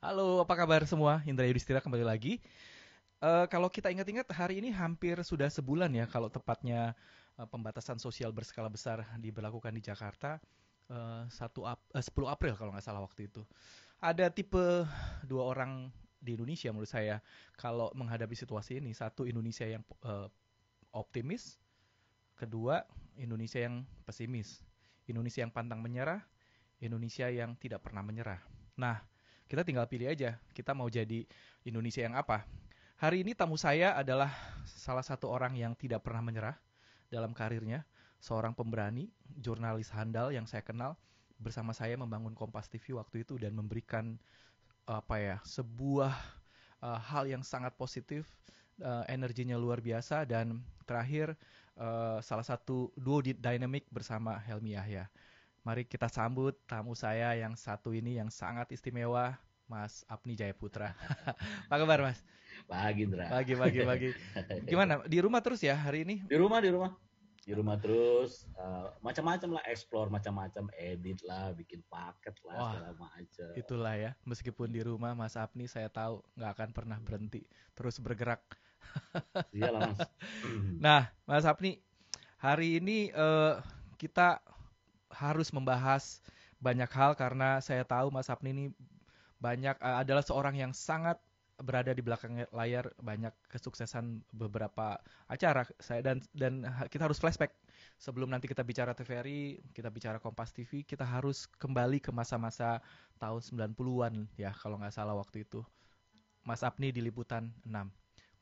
Halo, apa kabar semua? Indra Yudhistira kembali lagi. Kalau kita ingat-ingat, hari ini hampir sudah sebulan ya, kalau tepatnya pembatasan sosial berskala besar diberlakukan di Jakarta. 10 April kalau nggak salah waktu itu. Ada tipe dua orang di Indonesia menurut saya kalau menghadapi situasi ini. Satu, Indonesia yang optimis. Kedua, Indonesia yang pesimis. Indonesia yang pantang menyerah. Indonesia yang tidak pernah menyerah. Nah, kita tinggal pilih aja, kita mau jadi Indonesia yang apa. Hari ini tamu saya adalah salah satu orang yang tidak pernah menyerah dalam karirnya, seorang pemberani, jurnalis handal yang saya kenal, bersama saya membangun Kompas TV waktu itu dan memberikan sebuah hal yang sangat positif, energinya luar biasa, dan terakhir salah satu duo dynamic bersama Helmi Yahya. Mari kita sambut tamu saya yang satu ini yang sangat istimewa, Mas Apni Jayaputra. Apa kabar, Mas? Pagi, Indra. Pagi. Gimana? Di rumah terus ya hari ini? Di rumah terus, macam-macam lah, explore macam-macam, edit lah, bikin paket lah, Wah, segala macam. itulah ya. Meskipun di rumah, Mas Apni saya tahu nggak akan pernah berhenti, terus bergerak. Iyalah, Mas. Nah, Mas Apni, hari ini kita harus membahas banyak hal karena saya tahu Mas Apni ini adalah seorang yang sangat berada di belakang layar banyak kesuksesan beberapa acara saya dan kita harus flashback sebelum nanti kita bicara TVRI, kita bicara Kompas TV, kita harus kembali ke masa-masa tahun 90-an ya kalau nggak salah waktu itu. Mas Apni di Liputan 6.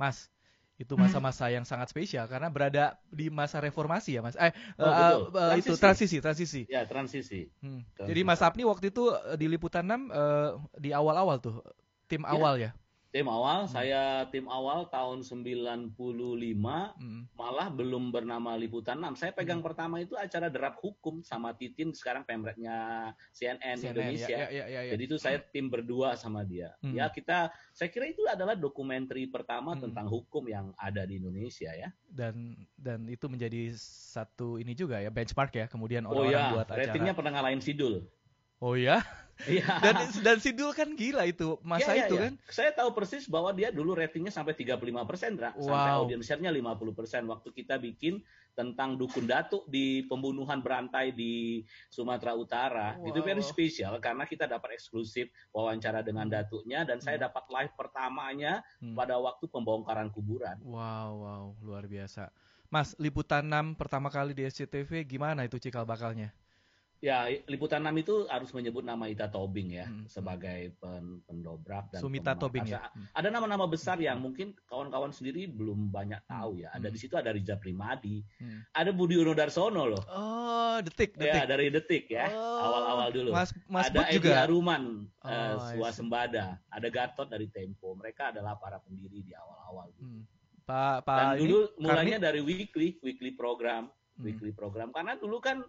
Mas, itu masa-masa yang sangat spesial karena berada di masa reformasi ya Mas. Oh, betul. Itu Transisi. transisi. Ya, transisi. Jadi Mas Transisi. Apni waktu itu di Liputan 6 di awal-awal tuh tim Ya, awal ya. Hmm. saya tim awal tahun 95, Hmm. malah belum bernama Liputan 6. Saya Hmm. pegang pertama itu acara derap hukum sama Titin, sekarang pemretnya CNN CNN ya Indonesia. ya. Jadi itu saya tim berdua sama dia. Hmm. Ya, saya kira itu adalah dokumenter pertama Hmm. tentang hukum yang ada di Indonesia ya. Dan itu menjadi satu ini juga ya benchmark ya. Kemudian Oh orang-orang ya, buat acara. ratingnya pernah ngalahin Sidul. Oh ya. Iya. Dan Sidul kan gila itu masa Iya. itu kan. Saya tahu persis bahwa dia dulu ratingnya sampai 35%, sampai Wow. audiens share-nya 50%. Waktu kita bikin tentang dukun datuk di pembunuhan berantai di Sumatera Utara, itu very Wow. spesial karena kita dapat eksklusif wawancara dengan datuknya dan saya dapat live pertamanya Hmm. pada waktu pembongkaran kuburan. Wow, luar biasa. Mas, Liputan 6 pertama kali di SCTV gimana itu cikal bakalnya? Ya, Liputan 6 itu harus menyebut nama Ita Tobing ya, Hmm. sebagai pendobrak dan Sumita Tobing ya. Ada nama-nama besar yang mungkin kawan-kawan sendiri belum banyak tahu ya. Ada di situ, ada Riza Primadi, ada Budi Uno Darsono loh. Oh, Detik. Ya, dari Detik ya, Oh, awal-awal dulu. Mas Ada Bud Edi juga. Aruman, I see. Swasembada, ada Gatot dari Tempo. Mereka adalah para pendiri di awal-awal dulu. Pak Dan ini dulu mulainya Karni. dari weekly program, karena dulu kan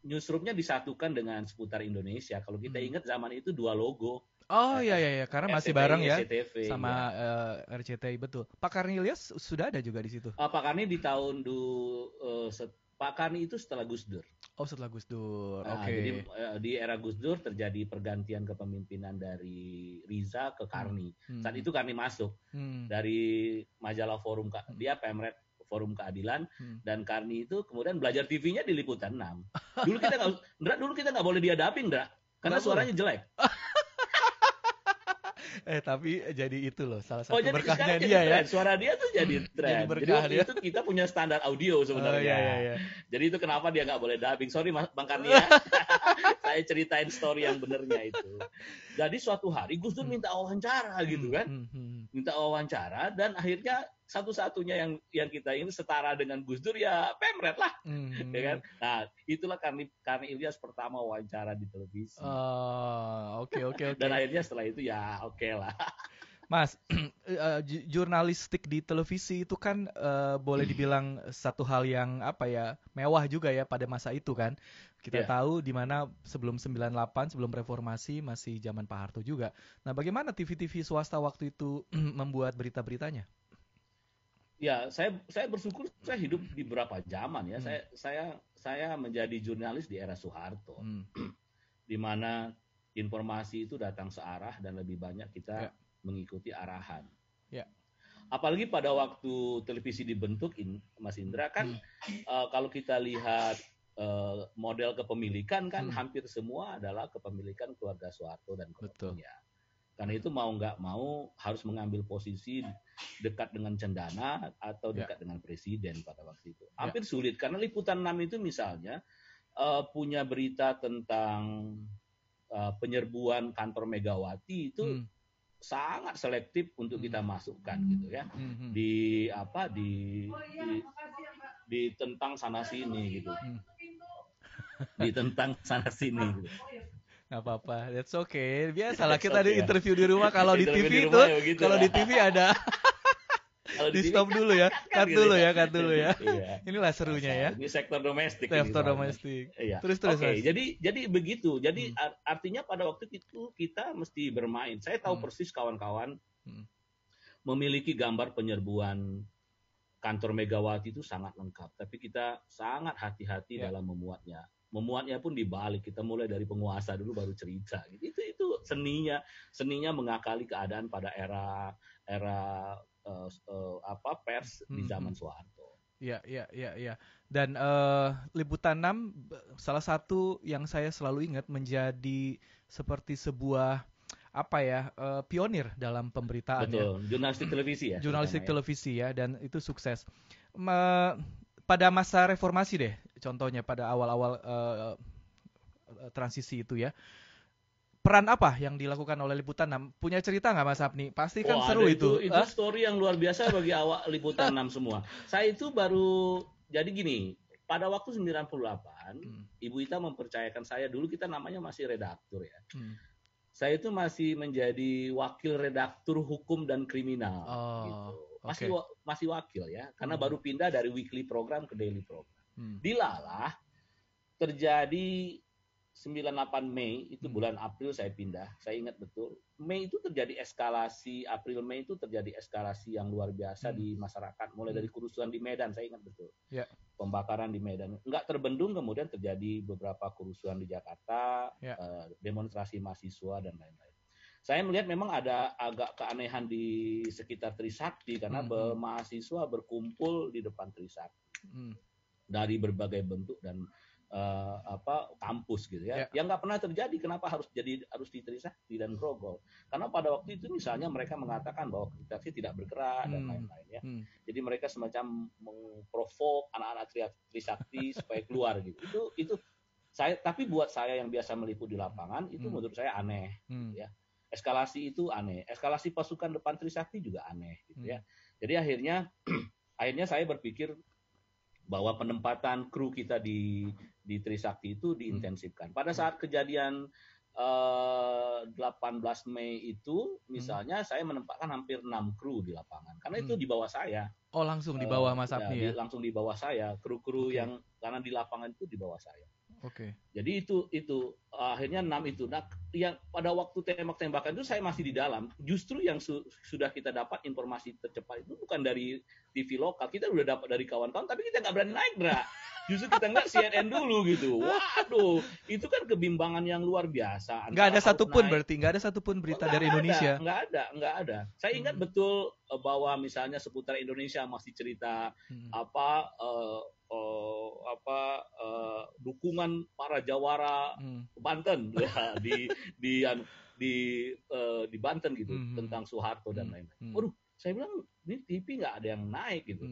newsroomnya disatukan dengan seputar Indonesia. Kalau kita ingat zaman itu dua logo. Oh iya, karena masih RCTI, bareng ya SCTV, sama ya. RCTI, betul. Pak Karni Ilyas sudah ada juga di situ. Pak Karni di tahun Pak Karni itu setelah Gus Dur. Oh, setelah Gus Dur. Nah, Oke. jadi di era Gus Dur terjadi pergantian kepemimpinan dari Riza ke Karni. Saat itu Karni masuk dari majalah Forum, dia pemret Forum Keadilan, dan Karni itu kemudian belajar TV-nya di Liputan 6. Dulu kita nggak boleh diadapin, karena suaranya jelek. Tapi jadi itu loh salah satu jadi berkahnya sekarang dia jadi ya. Suara dia tuh jadi tren. Jadi Jadi berkah waktu dia. itu kita punya standar audio sebenarnya. Iya. Jadi itu kenapa dia nggak boleh dubbing. Sorry Bang Karni ya. Saya ceritain story yang benernya itu. Jadi suatu hari Gus Dur minta wawancara gitu kan. Minta wawancara, dan akhirnya satu-satunya yang kita ini setara dengan Gus Dur ya pemret lah. Ya kan? Nah, itulah Karni Ilyas pertama wawancara di televisi. Oke. Dan akhirnya setelah itu ya oke lah. Mas, jurnalistik di televisi itu kan boleh dibilang satu hal yang mewah juga ya pada masa itu kan. Kita tahu di mana sebelum 98, sebelum reformasi masih zaman Pak Harto juga. Nah, bagaimana TV-TV swasta waktu itu membuat berita-beritanya? Ya, saya bersyukur saya hidup di beberapa zaman ya. Saya menjadi jurnalis di era Soeharto. Di mana informasi itu datang searah dan lebih banyak kita mengikuti arahan. Ya. Apalagi pada waktu televisi dibentuk, Mas Indra kan kalau kita lihat model kepemilikan kan hampir semua adalah kepemilikan keluarga Soeharto dan keluarganya. Karena itu mau nggak mau harus mengambil posisi dekat dengan cendana atau dekat dengan presiden pada waktu itu. Hampir sulit karena Liputan 6 itu misalnya punya berita tentang penyerbuan kantor Megawati itu sangat selektif untuk kita masukkan gitu ya. Ditentang sana sini gitu. Ditentang sana sini gitu. Nggak apa-apa, that's okay. Biasalah kita di interview di rumah, kalau di TV itu, kalau di TV ada di stop dulu ya, cut dulu ya. Inilah serunya ya. Ini sektor domestik. Iya. Terus. Oke, jadi begitu. Jadi artinya pada waktu itu kita mesti bermain. Saya tahu persis kawan-kawan memiliki gambar penyerbuan kantor Megawati itu sangat lengkap, tapi kita sangat hati-hati dalam memuatnya. Memuatnya pun dibalik, kita mulai dari penguasa dulu baru cerita. Itu seninya mengakali keadaan pada era pers di zaman Soeharto. Iya. Dan Liputan 6 salah satu yang saya selalu ingat menjadi seperti sebuah pionir dalam pemberitaan. Betul, jurnalistik televisi ya. Jurnalistik televisi ya, dan itu sukses. Pada masa reformasi deh, contohnya pada awal-awal transisi itu ya. Peran apa yang dilakukan oleh Liputan 6? Punya cerita nggak Mas Apni? Pasti kan seru itu. Itu story yang luar biasa bagi awak Liputan 6 semua. Saya itu baru, jadi gini, pada waktu 98, Ibu Ita mempercayakan saya, dulu kita namanya masih redaktur ya. Saya itu masih menjadi wakil redaktur hukum dan kriminal. Gitu. Masih wakil ya, karena baru pindah dari weekly program ke daily program. Dilalah terjadi 98 Mei, itu bulan April saya pindah. Saya ingat betul. Mei itu terjadi eskalasi, April-Mei itu terjadi eskalasi yang luar biasa di masyarakat. Mulai dari kerusuhan di Medan, saya ingat betul. Pembakaran di Medan. Enggak terbendung, kemudian terjadi beberapa kerusuhan di Jakarta, demonstrasi mahasiswa, dan lain-lain. Saya melihat memang ada agak keanehan di sekitar Trisakti, karena mahasiswa berkumpul di depan Trisakti. Dari berbagai bentuk dan kampus gitu ya. Yang nggak pernah terjadi, kenapa harus di Trisakti dan Grogol? Karena pada waktu itu misalnya mereka mengatakan bahwa Trisakti tidak bergerak dan lain-lain ya. Jadi mereka semacam memprovok anak-anak Trisakti supaya keluar gitu. Itu tapi buat saya yang biasa meliput di lapangan itu menurut saya aneh gitu ya. Eskalasi itu aneh. Eskalasi pasukan depan Trisakti juga aneh gitu ya. Jadi akhirnya saya berpikir bahwa penempatan kru kita di Trisakti itu diintensifkan. Pada saat kejadian 18 Mei itu, misalnya saya menempatkan hampir 6 kru di lapangan. Karena itu di bawah saya. Oh, langsung di bawah Mas Apni ya? Langsung di bawah saya. Kru-kru yang, karena di lapangan itu di bawah saya. Jadi itu akhirnya 6 itu. Nah, yang pada waktu tembak-tembakan itu saya masih di dalam. Justru yang sudah kita dapat informasi tercepat itu bukan dari TV lokal. Kita udah dapat dari kawan-kawan, tapi kita nggak berani naik, Dra. Justru kita nggak CNN dulu gitu. Waduh, itu kan kebimbangan yang luar biasa. Nggak ada satupun berarti, nggak ada satupun berita dari Indonesia. Nggak ada. Saya ingat betul bahwa misalnya seputar Indonesia masih cerita dukungan para jawara Banten ya, di Banten gitu tentang Soeharto dan lain-lain. Waduh, saya bilang ini TV nggak ada yang naik gitu.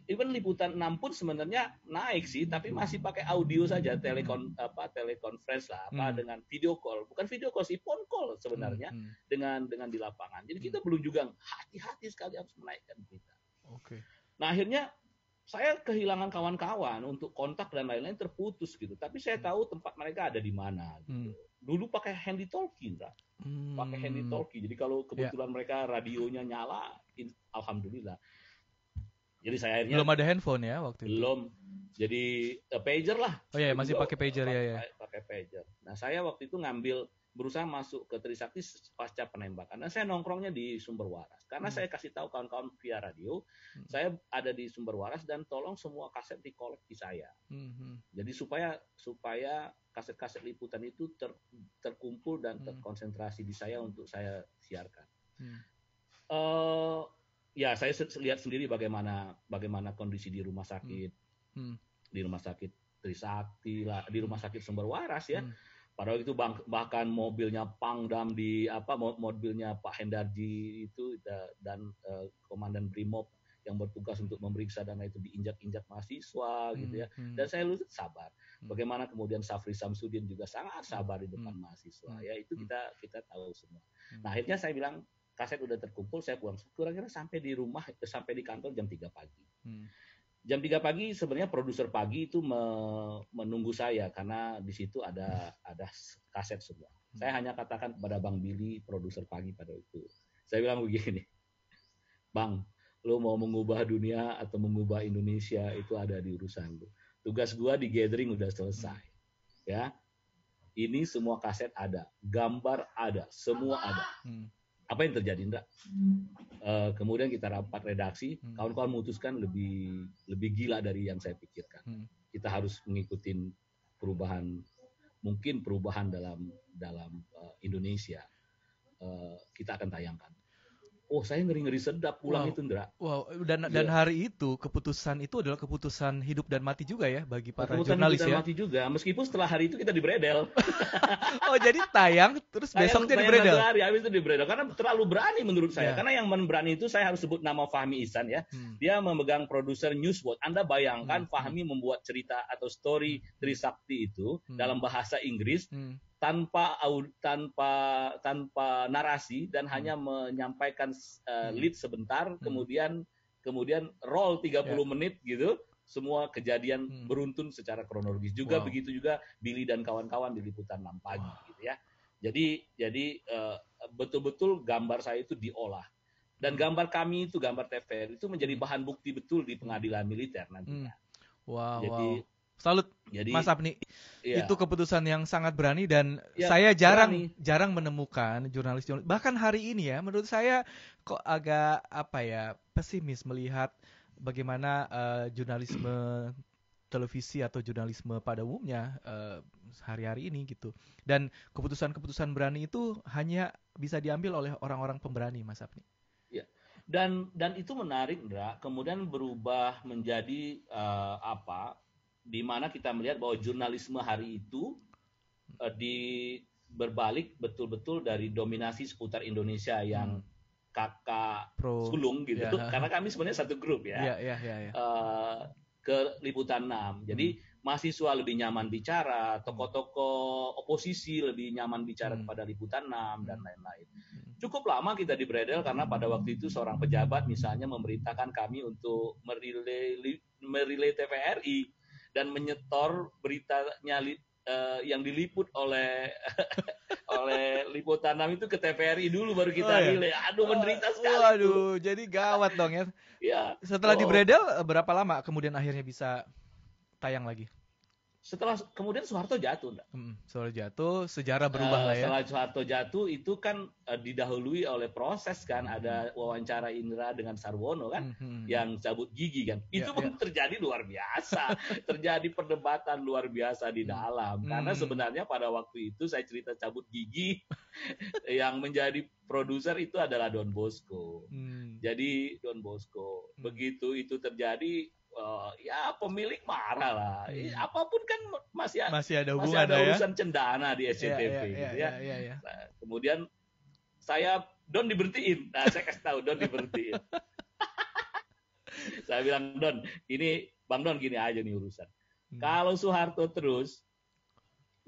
Even Liputan 6 pun sebenarnya naik sih, tapi masih pakai audio saja, telekonferensi lah, dengan video call, bukan video call sih, phone call sebenarnya dengan di lapangan. Jadi kita belum juga hati-hati sekali harus menaikkan berita. Nah akhirnya saya kehilangan kawan-kawan untuk kontak dan lain-lain, terputus gitu. Tapi saya tahu tempat mereka ada di mana. Gitu. Dulu pakai handy talkie, pakai handy talkie. Jadi kalau kebetulan mereka radionya nyala, alhamdulillah. Jadi saya akhirnya belum ada handphone ya waktu itu. Belum. Jadi pager lah. Oh iya, masih pakai pager ya. Pakai pager. Nah saya waktu itu berusaha masuk ke Trisakti pasca penembakan. Dan saya nongkrongnya di Sumber Waras. Karena saya kasih tahu kawan-kawan via radio, saya ada di Sumber Waras dan tolong semua kaset dikolek di saya. Jadi supaya kaset-kaset liputan itu terkumpul dan terkonsentrasi di saya untuk saya siarkan. Ya saya lihat sendiri bagaimana kondisi di rumah sakit, di rumah sakit Trisakti lah, di rumah sakit Sumber Waras ya. Padahal itu bahkan mobilnya Pangdam mobilnya Pak Hendarji itu dan Komandan Brimob yang bertugas untuk memeriksa dan itu diinjak-injak mahasiswa gitu ya. Dan saya lutut sabar. Bagaimana kemudian Safri Samsudin juga sangat sabar di depan mahasiswa. Ya itu kita tahu semua. Nah akhirnya saya bilang kaset udah terkumpul, saya pulang. Kira-kira sampai di kantor jam 3 pagi. Jam 3 pagi sebenarnya produser pagi itu menunggu saya karena di situ ada kaset semua. Saya hanya katakan kepada Bang Billy, produser pagi pada itu. Saya bilang begini, Bang, lo mau mengubah dunia atau mengubah Indonesia itu ada di urusan lo. Tugas gua di gathering udah selesai. Ya. Ini semua kaset ada, gambar ada, semua ada. Apa yang terjadi, Indra? Kemudian kita rapat redaksi, kawan-kawan memutuskan lebih gila dari yang saya pikirkan. Kita harus mengikuti perubahan dalam Indonesia. Kita akan tayangkan. Oh, saya ngeri-ngeri sedap pulang itu, Indra. Wow, dan hari itu keputusan itu adalah keputusan hidup dan mati juga ya bagi para jurnalis ya. Keputusan hidup dan mati juga, meskipun setelah hari itu kita dibredel. Oh, jadi tayang terus besoknya dibredel. Hari habis itu dibredel karena terlalu berani menurut saya. Karena yang berani itu saya harus sebut nama Fahmi Ihsan ya. Dia memegang produser Newswatch. Anda bayangkan Fahmi membuat cerita atau story Trisakti itu dalam bahasa Inggris. Tanpa narasi dan hanya menyampaikan lead sebentar, kemudian roll 30 menit gitu, semua kejadian beruntun secara kronologis. Juga begitu juga Billy dan kawan-kawan di liputan 6 pagi gitu ya. Jadi betul-betul gambar saya itu diolah. Dan gambar kami itu, gambar TVRI itu menjadi bahan bukti betul di pengadilan militer nantinya. Jadi salut Mas Apni. Iya. Itu keputusan yang sangat berani dan saya jarang menemukan jurnalis bahkan hari ini ya, menurut saya kok agak pesimis melihat bagaimana jurnalisme televisi atau jurnalisme pada umumnya hari-hari ini gitu. Dan keputusan-keputusan berani itu hanya bisa diambil oleh orang-orang pemberani, Mas Apni. Ya. Dan itu menarik, Indra. Kemudian berubah menjadi di mana kita melihat bahwa jurnalisme hari itu berbalik betul-betul dari dominasi seputar Indonesia yang kakak sulung gitu, karena kami sebenarnya satu grup ya. Ke liputan 6. Jadi mahasiswa lebih nyaman bicara, tokoh-tokoh oposisi lebih nyaman bicara kepada liputan 6 dan lain-lain. Cukup lama kita dibredel karena pada waktu itu seorang pejabat misalnya memerintahkan kami untuk merilai TVRI dan menyetor beritanya yang diliput oleh liputan 6 itu ke TVRI dulu baru kita relay. Aduh, menderita sekali. Waduh, jadi gawat dong ya. Setelah dibredel berapa lama kemudian akhirnya bisa tayang lagi? Setelah kemudian Soeharto jatuh, Soeharto jatuh, sejarah berubah lah ya. Setelah Soeharto jatuh itu kan didahului oleh proses kan, ada wawancara Indra dengan Sarwono kan, yang cabut gigi kan. Itu pun terjadi luar biasa, terjadi perdebatan luar biasa di dalam. Karena sebenarnya pada waktu itu saya cerita cabut gigi, yang menjadi produser itu adalah Don Bosco. Jadi Don Bosco, begitu itu terjadi. Pemilik marah lah. Apapun kan masih ada urusan cendana di SCTV gitu ya. Nah, kemudian Don diberhentiin. Nah, saya kasih tahu Don diberhentiin. Saya bilang, Don, Bang Don gini aja nih urusan. Kalau Soeharto terus,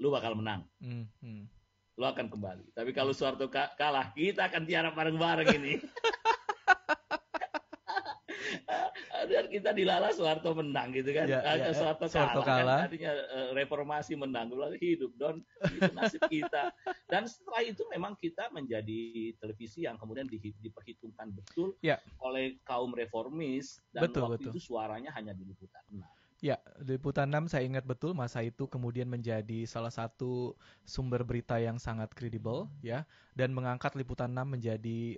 lu bakal menang. Lu akan kembali. Tapi kalau Soeharto kalah, kita akan tiarap bareng-bareng ini. Dan kita dilala Soeharto menang gitu kan. Soeharto kalah. Kan tadinya reformasi menang. Hidup Don, itu nasib kita. Dan setelah itu memang kita menjadi televisi yang kemudian diperhitungkan betul oleh kaum reformis dan waktu itu suaranya hanya di liputan 6. Ya, Liputan 6 saya ingat betul masa itu kemudian menjadi salah satu sumber berita yang sangat kredibel ya, dan mengangkat Liputan 6 menjadi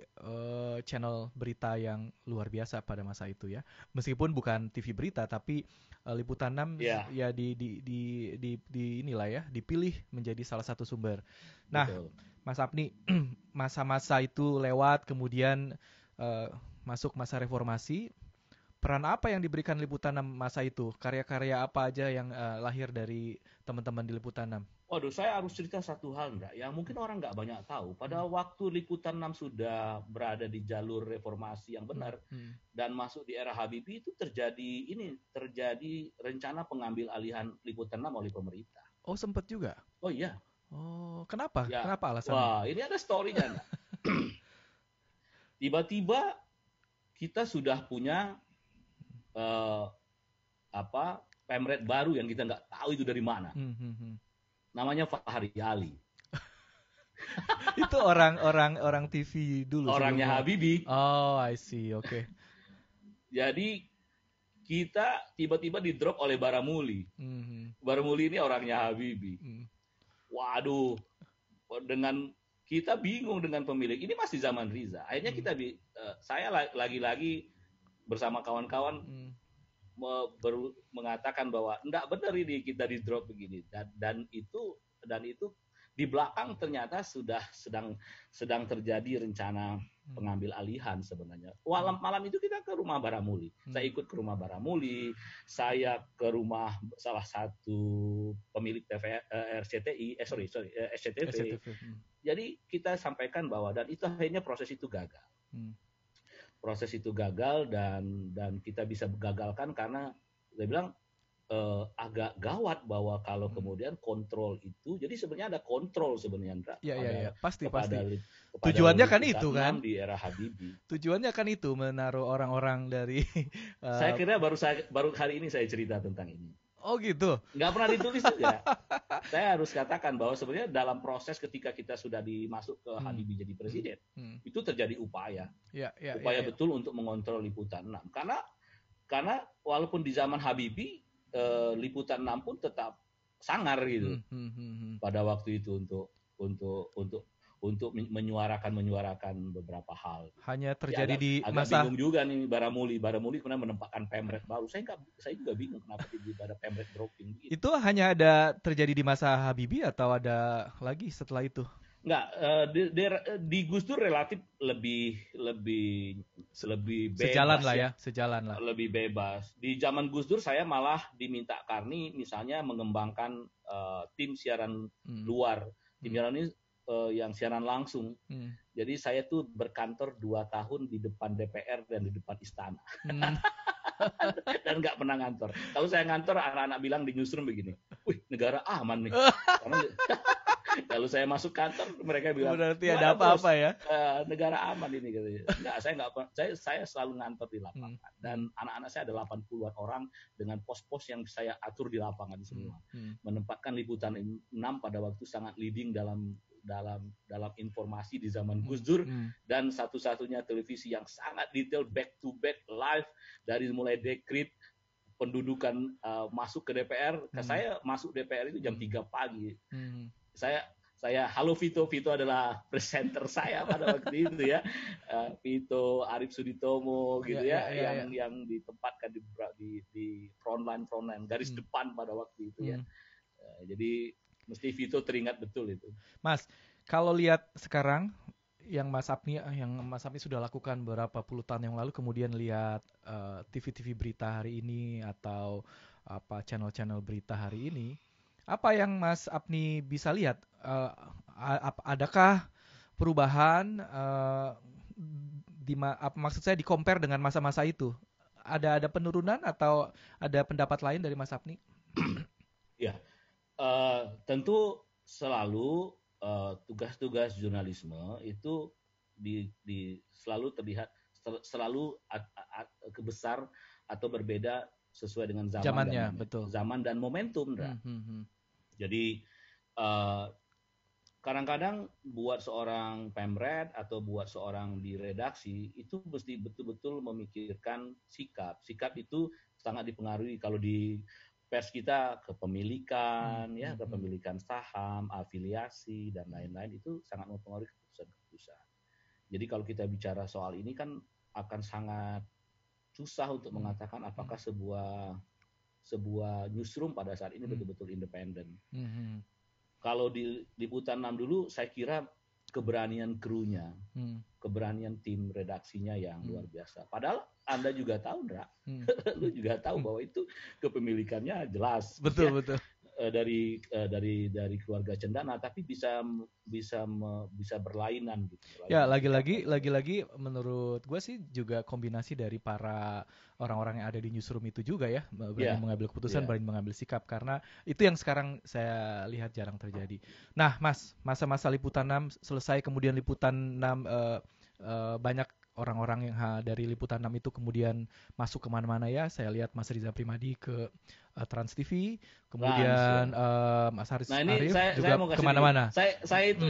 channel berita yang luar biasa pada masa itu ya. Meskipun bukan TV berita tapi Liputan 6 Ya, ya di inilah ya, dipilih menjadi salah satu sumber. Nah, betul. Mas Apni, masa-masa itu lewat kemudian masuk masa reformasi. Peran apa yang diberikan Liputan 6 masa itu? Karya-karya apa aja yang lahir dari teman-teman di Liputan 6? Waduh, saya harus cerita satu hal, Ndra, yang mungkin orang nggak banyak tahu. Pada waktu Liputan 6 sudah berada di jalur reformasi yang benar dan masuk di era Habibie, itu terjadi rencana pengambil alihan Liputan 6 oleh pemerintah. Oh, sempat juga? Oh iya. Oh, kenapa? Ya. Kenapa alasannya? Wah, ini ada story-nya, Ndra. Tiba-tiba kita sudah punya pemret baru yang kita nggak tahu itu dari mana. Namanya Fahri Ali. Itu orang TV dulu. Orangnya sebelumnya Habibie. Oh, I see. Oke. Okay. Jadi kita tiba-tiba di drop oleh Baramuli. Baramuli ini orangnya Habibie. Waduh, dengan kita bingung dengan pemilik. Ini masih zaman Riza. Akhirnya saya lagi-lagi bersama kawan-kawan mengatakan bahwa enggak benar ini kita di drop begini, dan itu di belakang ternyata sudah sedang terjadi rencana pengambil alihan sebenarnya. Malam itu kita ke rumah Baramuli. Saya ikut ke rumah Baramuli, saya ke rumah salah satu pemilik RCTI, SCTV. Jadi kita sampaikan bahwa, dan itu akhirnya proses itu gagal. Proses itu gagal dan kita bisa gagalkan karena dia bilang agak gawat bahwa kalau kemudian kontrol itu, jadi sebenarnya ada kontrol sebenarnya pasti. Tujuannya kan itu kan di era Habibie. Tujuannya kan itu menaruh orang-orang dari saya kira baru hari ini saya cerita tentang ini. Oh gitu. Nggak pernah ditulis saja. Saya harus katakan bahwa sebenarnya dalam proses ketika kita sudah dimasuk ke Habibie jadi presiden, itu terjadi upaya betul untuk mengontrol Liputan 6. Karena walaupun di zaman Habibie Liputan 6 pun tetap sangar gitu pada waktu itu untuk menyuarakan beberapa hal. Hanya terjadi di agak masa bingung juga nih Baramuli kemudian menempatkan pemret baru. Saya juga bingung kenapa ada pemret dropping gitu. Itu hanya ada terjadi di masa Habibie atau ada lagi setelah itu? Enggak, di Gus Dur relatif lebih bebas. Sejalan lah. Lebih bebas. Di zaman Gus Dur saya malah diminta Karni misalnya mengembangkan tim siaran luar. Tim siaran ini yang siaran langsung. Jadi saya tuh berkantor 2 tahun di depan DPR dan di depan istana. Dan nggak pernah ngantor. Kalau saya ngantor, anak-anak bilang di newsroom begini, wih negara aman nih. Karena kalau saya masuk kantor, mereka bilang berarti ada apa-apa ya? Negara aman ini katanya. Saya selalu ngantor di lapangan. Dan anak-anak saya ada 80-an orang dengan pos-pos yang saya atur di lapangan semua. Menempatkan Liputan 6 pada waktu sangat leading dalam informasi di zaman Gus Dur, dan satu-satunya televisi yang sangat detail back to back live dari mulai dekrit pendudukan masuk ke DPR. Saya masuk DPR itu jam 3 pagi. Saya halo Vito adalah presenter saya pada waktu itu ya. Vito, Arif Suditomo gitu yang ditempatkan di frontline Hmm. depan pada waktu itu ya. Jadi mesti Vito teringat betul itu. Mas, kalau lihat sekarang yang Mas Apni sudah lakukan beberapa puluh tahun yang lalu, kemudian lihat TV-TV berita hari ini atau apa channel-channel berita hari ini, apa yang Mas Apni bisa lihat? Adakah perubahan? Maksud saya di-compare dengan masa-masa itu, ada penurunan atau ada pendapat lain dari Mas Apni? Ya, tentu selalu tugas-tugas jurnalisme itu selalu terlihat selalu besar atau berbeda sesuai dengan zaman dan momentum. Jadi kadang-kadang buat seorang pemret atau buat seorang di redaksi itu mesti betul-betul memikirkan sikap. Sikap itu sangat dipengaruhi kalau di pers kita kepemilikan, ya kepemilikan saham, afiliasi dan lain-lain itu sangat mempengaruhi keputusan-keputusan. Jadi kalau kita bicara soal ini kan akan sangat susah untuk mengatakan apakah sebuah newsroom pada saat ini betul-betul independen. Kalau di Liputan 6 dulu saya kira keberanian krunya, keberanian tim redaksinya yang luar biasa. Padahal Anda juga tahu, Ndra, lu juga tahu bahwa itu kepemilikannya jelas. Betul, ya, betul. Dari keluarga Cendana, tapi bisa berlainan gitu. Ya, lagi-lagi menurut gue sih juga kombinasi dari para orang-orang yang ada di newsroom itu juga ya, berani mengambil keputusan, berani mengambil sikap, karena itu yang sekarang saya lihat jarang terjadi. Nah, Mas, masa-masa Liputan 6 selesai, kemudian Liputan 6 banyak orang-orang yang dari Liputan 6 itu kemudian masuk kemana-mana ya. Saya lihat Mas Riza Primadi ke Trans TV, kemudian Mas Haris Arif juga kemana-mana. Saya itu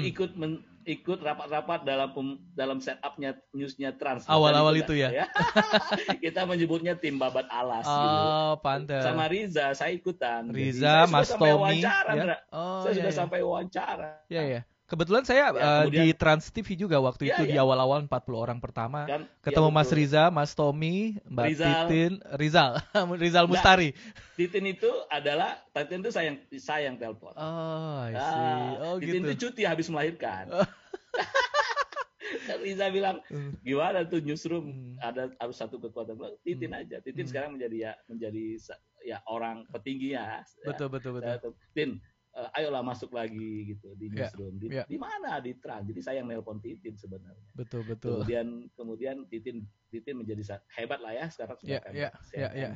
ikut rapat-rapat dalam setupnya newsnya Trans. Awal-awal itu ya. Kita menyebutnya tim babat alas. Pantes. Sama Riza saya ikutan. Riza, Mas Tommy. Saya sudah sampai wawancara. Ya. Kebetulan saya di Trans TV juga waktu itu di awal-awal 40 orang pertama ketemu Mas Riza, Mas Tommy, Mbak Titin, Rizal Mustari. Titin itu saya yang telepon. Titin itu cuti habis melahirkan. Riza bilang, gimana tuh newsroom harus satu kekuatan. Titin aja. Titin sekarang menjadi orang petingginya. Betul. Tin, ayolah masuk lagi gitu di newsroom. Di mana? Di Trans. Jadi saya yang nelpon Titin sebenarnya. Betul. Kemudian Titin menjadi hebat lah ya sekarang sudah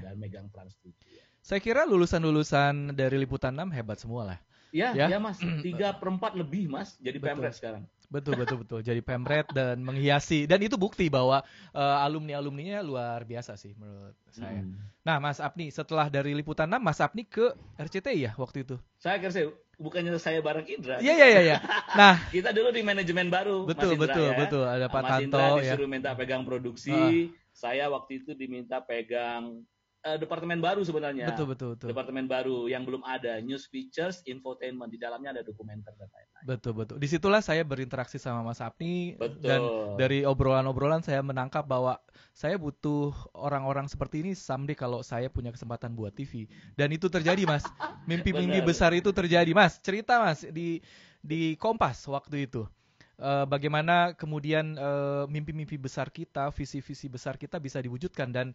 dan megang Trans 7. Ya. Saya kira lulusan-lulusan dari Liputan 6 hebat semua lah. Ya Mas, 3/4 lebih Mas jadi pemret sekarang. Betul. Jadi pemret dan menghiasi, dan itu bukti bahwa alumni-alumninya luar biasa sih menurut saya. Nah, Mas Apni, setelah dari Liputan 6, Mas Apni ke RCTI ya waktu itu? Saya kira bukannya saya bareng Indra. Iya. Nah, kita dulu di manajemen baru. Betul. Ada Pak Mas Tanto Indra disuruh minta pegang produksi. Saya waktu itu diminta pegang departemen baru sebenarnya. Betul. Departemen baru yang belum ada, news features, infotainment, di dalamnya ada dokumenter dan lain-lain. Betul. Disitulah saya berinteraksi sama Mas Apni. Betul. Dan dari obrolan-obrolan saya menangkap bahwa saya butuh orang-orang seperti ini someday kalau saya punya kesempatan buat TV. Dan itu terjadi, Mas. Mimpi-mimpi besar itu terjadi, Mas. Cerita, Mas, di Kompas waktu itu. Bagaimana kemudian mimpi-mimpi besar kita, visi-visi besar kita bisa diwujudkan, dan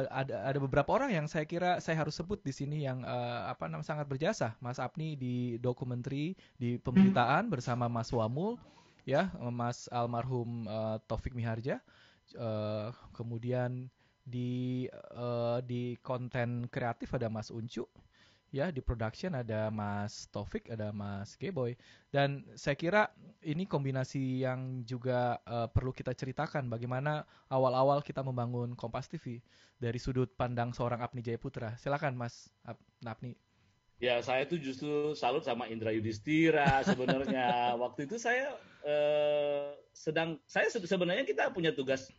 ada beberapa orang yang saya kira saya harus sebut di sini yang sangat berjasa. Mas Apni di dokumenter, di pemberitaan bersama Mas Wamul, ya, Mas almarhum Taufik Miharja, kemudian di konten kreatif ada Mas Uncu. Ya, di production ada Mas Taufik, ada Mas Geboy. Dan saya kira ini kombinasi yang juga perlu kita ceritakan, bagaimana awal-awal kita membangun Kompas TV dari sudut pandang seorang Apni Jayaputra. Silakan Mas Apni. Ya, saya tuh justru salut sama Indra Yudhistira sebenarnya. Waktu itu saya sebenarnya kita punya tugas.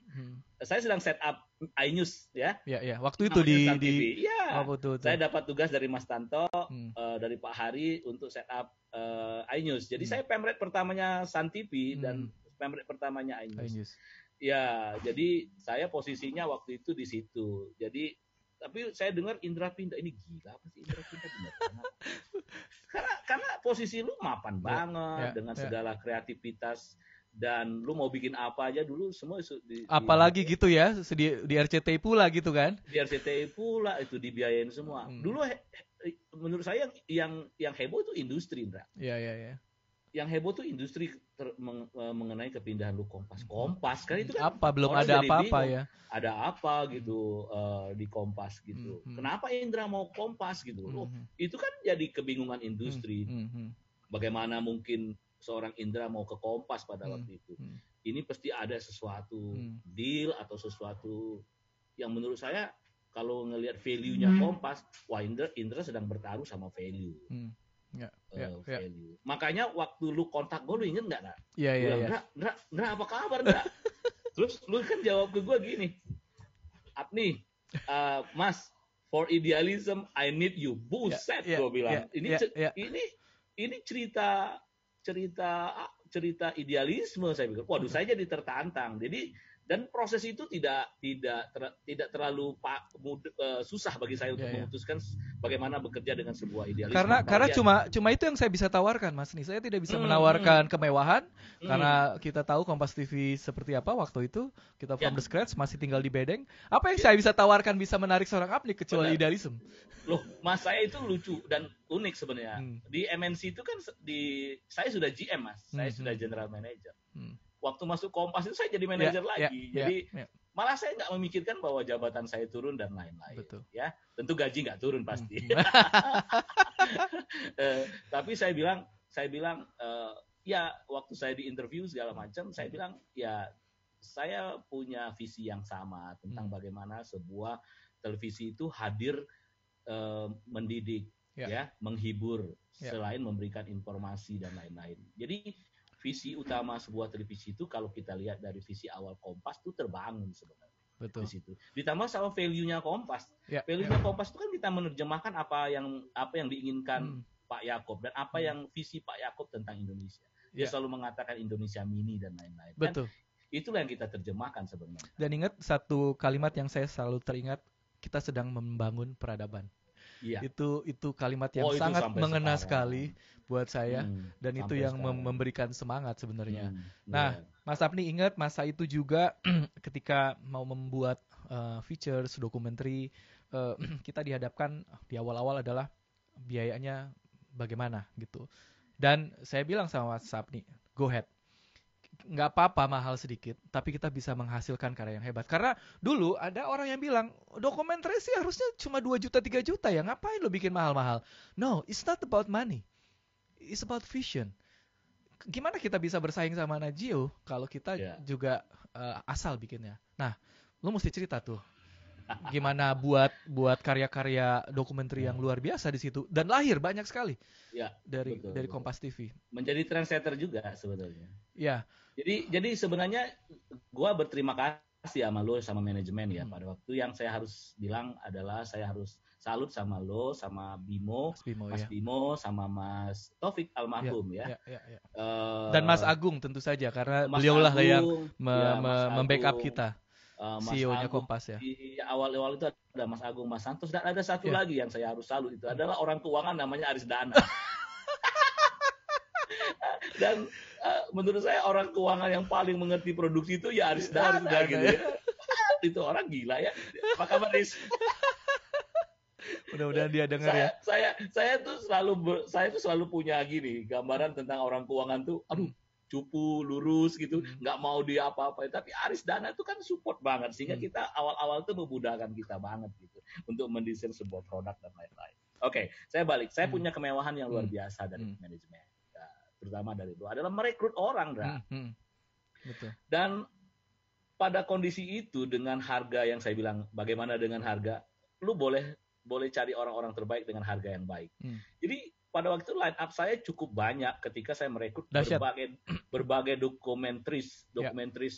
Saya sedang set up iNews ya. Iya. Waktu itu di ya. Betul. Saya dapat tugas dari Mas Tanto, dari Pak Hari untuk set up iNews. Jadi saya pemret pertamanya Sun TV dan pemret pertamanya iNews. Ya, jadi saya posisinya waktu itu di situ. Jadi tapi saya dengar Indra pindah, ini gila apa sih Indra pindah benar? Karena posisi lu mapan banget dengan segala kreativitas. Dan lu mau bikin apa aja dulu semua apalagi gitu ya di RCTI pula gitu kan, di RCTI pula itu dibiayain semua. Dulu menurut saya yang heboh itu industri, Indra. Iya. Yang heboh tuh industri mengenai kepindahan lu Kompas kan itu kan apa belum ada apa-apa ya, ada apa gitu di Kompas gitu. Kenapa Indra mau Kompas gitu? Itu kan jadi kebingungan industri. Bagaimana mungkin seorang Indra mau ke Kompas pada waktu itu. Ini pasti ada sesuatu deal atau sesuatu yang menurut saya kalau ngelihat value-nya Kompas, wah Indra sedang bertaruh sama value. value. Makanya waktu lu kontak gue, lu inget nggak? Iya. Ndra, apa kabar, Ndra? Terus lu kan jawab ke gue gini, Apni, Mas, for idealism I need you. Buset, gue bilang. Ini cerita idealisme, saya pikir. Waduh, saya jadi tertantang. Jadi, dan proses itu tidak terlalu susah bagi saya untuk memutuskan bagaimana bekerja dengan sebuah idealisme. Karena cuma itu yang saya bisa tawarkan, Mas nih. Saya tidak bisa menawarkan kemewahan karena kita tahu Kompas TV seperti apa waktu itu. Kita from the scratch, masih tinggal di bedeng. Apa yang saya bisa tawarkan bisa menarik seorang Apni kecuali idealisme? Loh, Mas, saya itu lucu dan unik sebenarnya. Di MNC itu kan saya sudah GM, Mas. Saya sudah general manager. Waktu masuk Kompas itu saya jadi manajer lagi. Jadi malah saya nggak memikirkan bahwa jabatan saya turun dan lain-lain. Betul. Ya, tentu gaji nggak turun pasti. Tapi saya bilang, ya waktu saya di interview segala macam, saya bilang ya saya punya visi yang sama tentang bagaimana sebuah televisi itu hadir mendidik, menghibur, selain memberikan informasi dan lain-lain. Jadi visi utama sebuah televisi itu kalau kita lihat dari visi awal Kompas itu terbangun sebenarnya. Betul. Di situ. Ditambah sama value-nya Kompas. Value-nya Kompas itu kan kita menerjemahkan apa yang diinginkan Pak Yaakob dan apa yang visi Pak Yaakob tentang Indonesia. Dia selalu mengatakan Indonesia mini dan lain-lain. Betul. Dan itulah yang kita terjemahkan sebenarnya. Dan ingat satu kalimat yang saya selalu teringat, kita sedang membangun peradaban. Iya. Itu kalimat yang sangat mengena sekali buat saya dan itu yang memberikan semangat sebenarnya. Nah, Mas Apni ingat masa itu juga ketika mau membuat features, dokumenter, kita dihadapkan di awal-awal adalah biayanya bagaimana gitu. Dan saya bilang sama Mas Apni, go ahead. Nggak apa-apa mahal sedikit, tapi kita bisa menghasilkan karya yang hebat. Karena dulu ada orang yang bilang, dokumenter sih harusnya cuma 2 juta, 3 juta ya, ngapain lo bikin mahal-mahal? No, it's not about money. It's about vision. Gimana kita bisa bersaing sama Nat Geo kalau kita juga asal bikinnya? Nah, lo mesti cerita tuh. Gimana buat karya-karya dokumenter yang luar biasa di situ dan lahir banyak sekali. Ya, dari Kompas TV. Menjadi trendsetter juga sebetulnya. Ya. Jadi sebenarnya gua berterima kasih sama lo, sama manajemen ya. Pada waktu yang saya harus bilang adalah saya harus salut sama lo, sama Mas Bimo, sama Mas Taufik almarhum ya. Dan Mas Agung tentu saja karena beliaulah yang membackup kita. CEO-nya Kompas ya. Di awal-awal itu ada Mas Agung, Mas Santos, dan ada satu lagi yang saya harus salut itu adalah orang keuangan namanya Aris Dana. Dan menurut saya orang keuangan yang paling mengerti produksi itu ya Aris Dana gitu ya. Itu orang gila ya. Apa kabar, Aris? Mudah-mudahan dia dengar ya. Saya tuh selalu punya gini gambaran tentang orang keuangan tuh, aduh cupu, lurus gitu, nggak mau dia apa-apa. Tapi Aris Dana itu kan support banget sehingga kita awal-awal tuh memudahkan kita banget gitu untuk mendesain sebuah produk dan lain-lain. Oke, saya balik. Saya punya kemewahan yang luar biasa dari manajemen, terutama dari itu adalah merekrut orang, Betul. Dan pada kondisi itu dengan harga yang saya bilang, bagaimana dengan harga, lu boleh cari orang-orang terbaik dengan harga yang baik. Jadi pada waktu itu line up saya cukup banyak ketika saya merekrut berbagai dokumentaris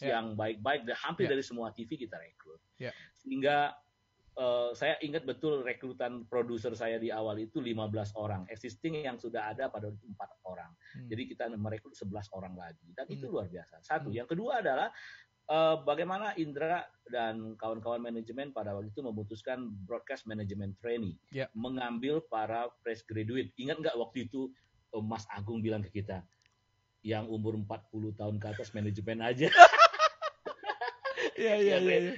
yang baik-baik dan hampir dari semua TV kita rekrut. Sehingga saya ingat betul rekrutan produser saya di awal itu 15 orang, existing yang sudah ada pada waktu 4 orang. Jadi kita merekrut 11 orang lagi dan itu luar biasa. Satu, yang kedua adalah bagaimana Indra dan kawan-kawan manajemen pada waktu itu memutuskan broadcast management trainee, mengambil para fresh graduate. Ingat nggak waktu itu Mas Agung bilang ke kita, yang umur 40 tahun ke atas manajemen aja.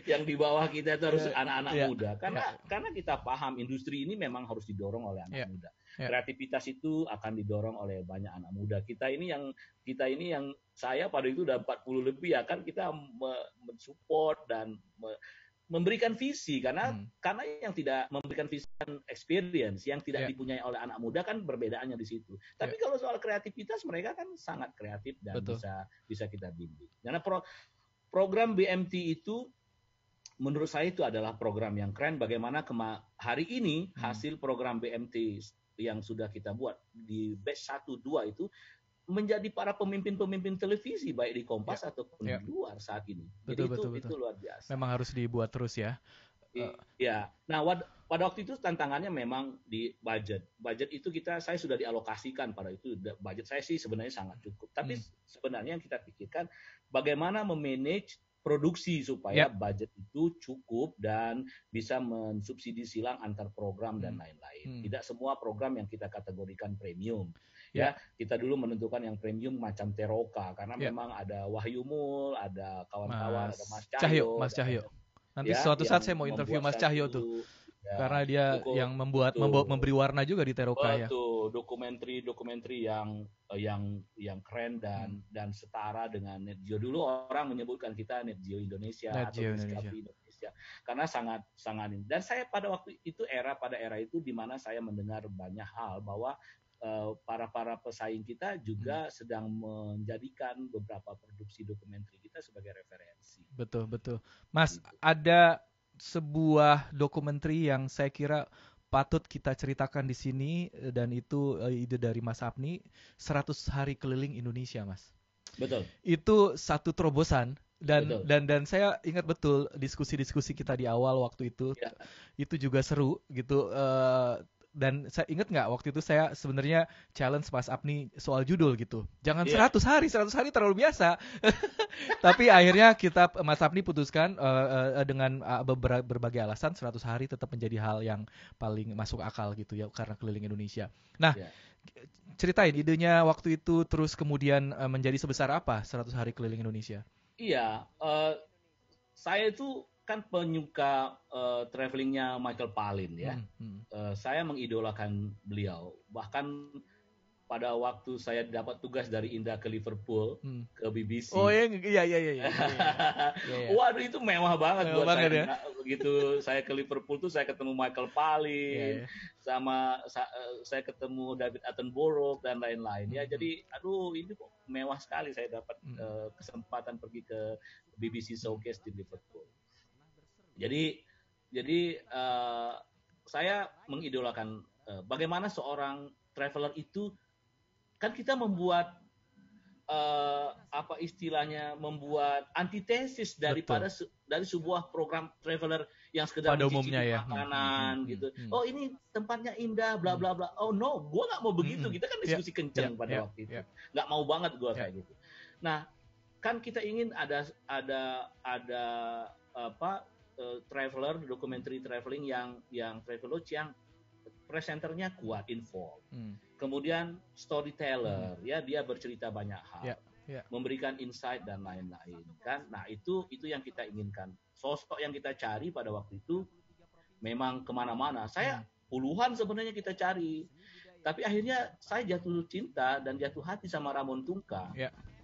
Yang di bawah kita itu harus anak-anak muda. Karena kita paham industri ini memang harus didorong oleh anak muda. Kreativitas itu akan didorong oleh banyak anak muda. Kita ini yang saya pada itu udah 40 lebih ya kan, kita mensupport dan memberikan visi karena yang tidak memberikan visi dan experience yang tidak dipunyai oleh anak muda kan perbedaannya di situ. Tapi kalau soal kreativitas mereka kan sangat kreatif dan bisa kita bimbing. Karena program BMT itu menurut saya itu adalah program yang keren. Bagaimana hari ini hasil program BMT yang sudah kita buat di batch 1, 2 itu menjadi para pemimpin-pemimpin televisi baik di Kompas ataupun di luar saat ini. Jadi itu luar biasa. Memang harus dibuat terus ya. Iya. Nah, pada waktu itu tantangannya memang di budget. Budget itu saya sudah dialokasikan pada itu. Budget saya sih sebenarnya sangat cukup. Tapi sebenarnya yang kita pikirkan bagaimana memanage produksi supaya budget itu cukup dan bisa mensubsidi silang antar program dan lain-lain. Tidak semua program yang kita kategorikan premium. Ya, kita dulu menentukan yang premium macam Teroka karena memang ada Wahyu Mul, ada kawan-kawan, ada Mas Cahyo. Nanti suatu saat saya mau interview Mas Cahyo tuh. Karena dia yang memberi warna juga di Teroka ya. Betul, dokumenter yang keren dan setara dengan Net Geo. Dulu orang menyebutkan kita Net Geo Indonesia atau Discovery Indonesia karena sangat ini. Dan saya pada waktu itu pada era itu di mana saya mendengar banyak hal bahwa para pesaing kita juga sedang menjadikan beberapa produksi dokumenter kita sebagai referensi. Betul. Mas, ada sebuah dokumenter yang saya kira patut kita ceritakan di sini dan itu ide dari Mas Apni, 100 hari keliling Indonesia, Mas. Betul. Itu satu terobosan dan saya ingat betul diskusi-diskusi kita di awal waktu itu. Ya. Itu juga seru gitu. Dan saya ingat nggak waktu itu saya sebenarnya challenge Mas Apni soal judul gitu. Jangan 100 hari terlalu biasa. Tapi akhirnya Mas Apni putuskan dengan berbagai alasan 100 hari tetap menjadi hal yang paling masuk akal gitu ya karena keliling Indonesia. Nah, ceritain idenya waktu itu terus kemudian menjadi sebesar apa 100 hari keliling Indonesia? Iya, saya itu kan penyuka travelingnya Michael Palin ya. Saya mengidolakan beliau. Bahkan pada waktu saya dapat tugas dari Indra ke Liverpool ke BBC. Oh iya. Waduh itu mewah banget buat saya. Ya? Begitu saya ke Liverpool tuh saya ketemu Michael Palin, sama saya ketemu David Attenborough dan lain-lain ya. Jadi ini kok mewah sekali saya dapat kesempatan pergi ke BBC Showcase di Liverpool. Jadi saya mengidolakan bagaimana seorang traveler itu kan kita membuat membuat antitesis daripada dari sebuah program traveler yang sekedar mencicipi makanan gitu. Oh ini tempatnya indah bla bla bla. Oh no, gua nggak mau begitu. Kita kan diskusi kencang pada waktu itu. Nggak mau banget gua kayak gitu. Nah kan kita ingin ada traveler, documentary traveling yang travelodge yang presenternya kuat, involved. Kemudian storyteller, ya dia bercerita banyak hal, memberikan insight dan lain-lain kan. Nah itu yang kita inginkan. Sosok yang kita cari pada waktu itu memang kemana-mana. Saya puluhan sebenarnya kita cari, tapi akhirnya saya jatuh cinta dan jatuh hati sama Ramon Tungka.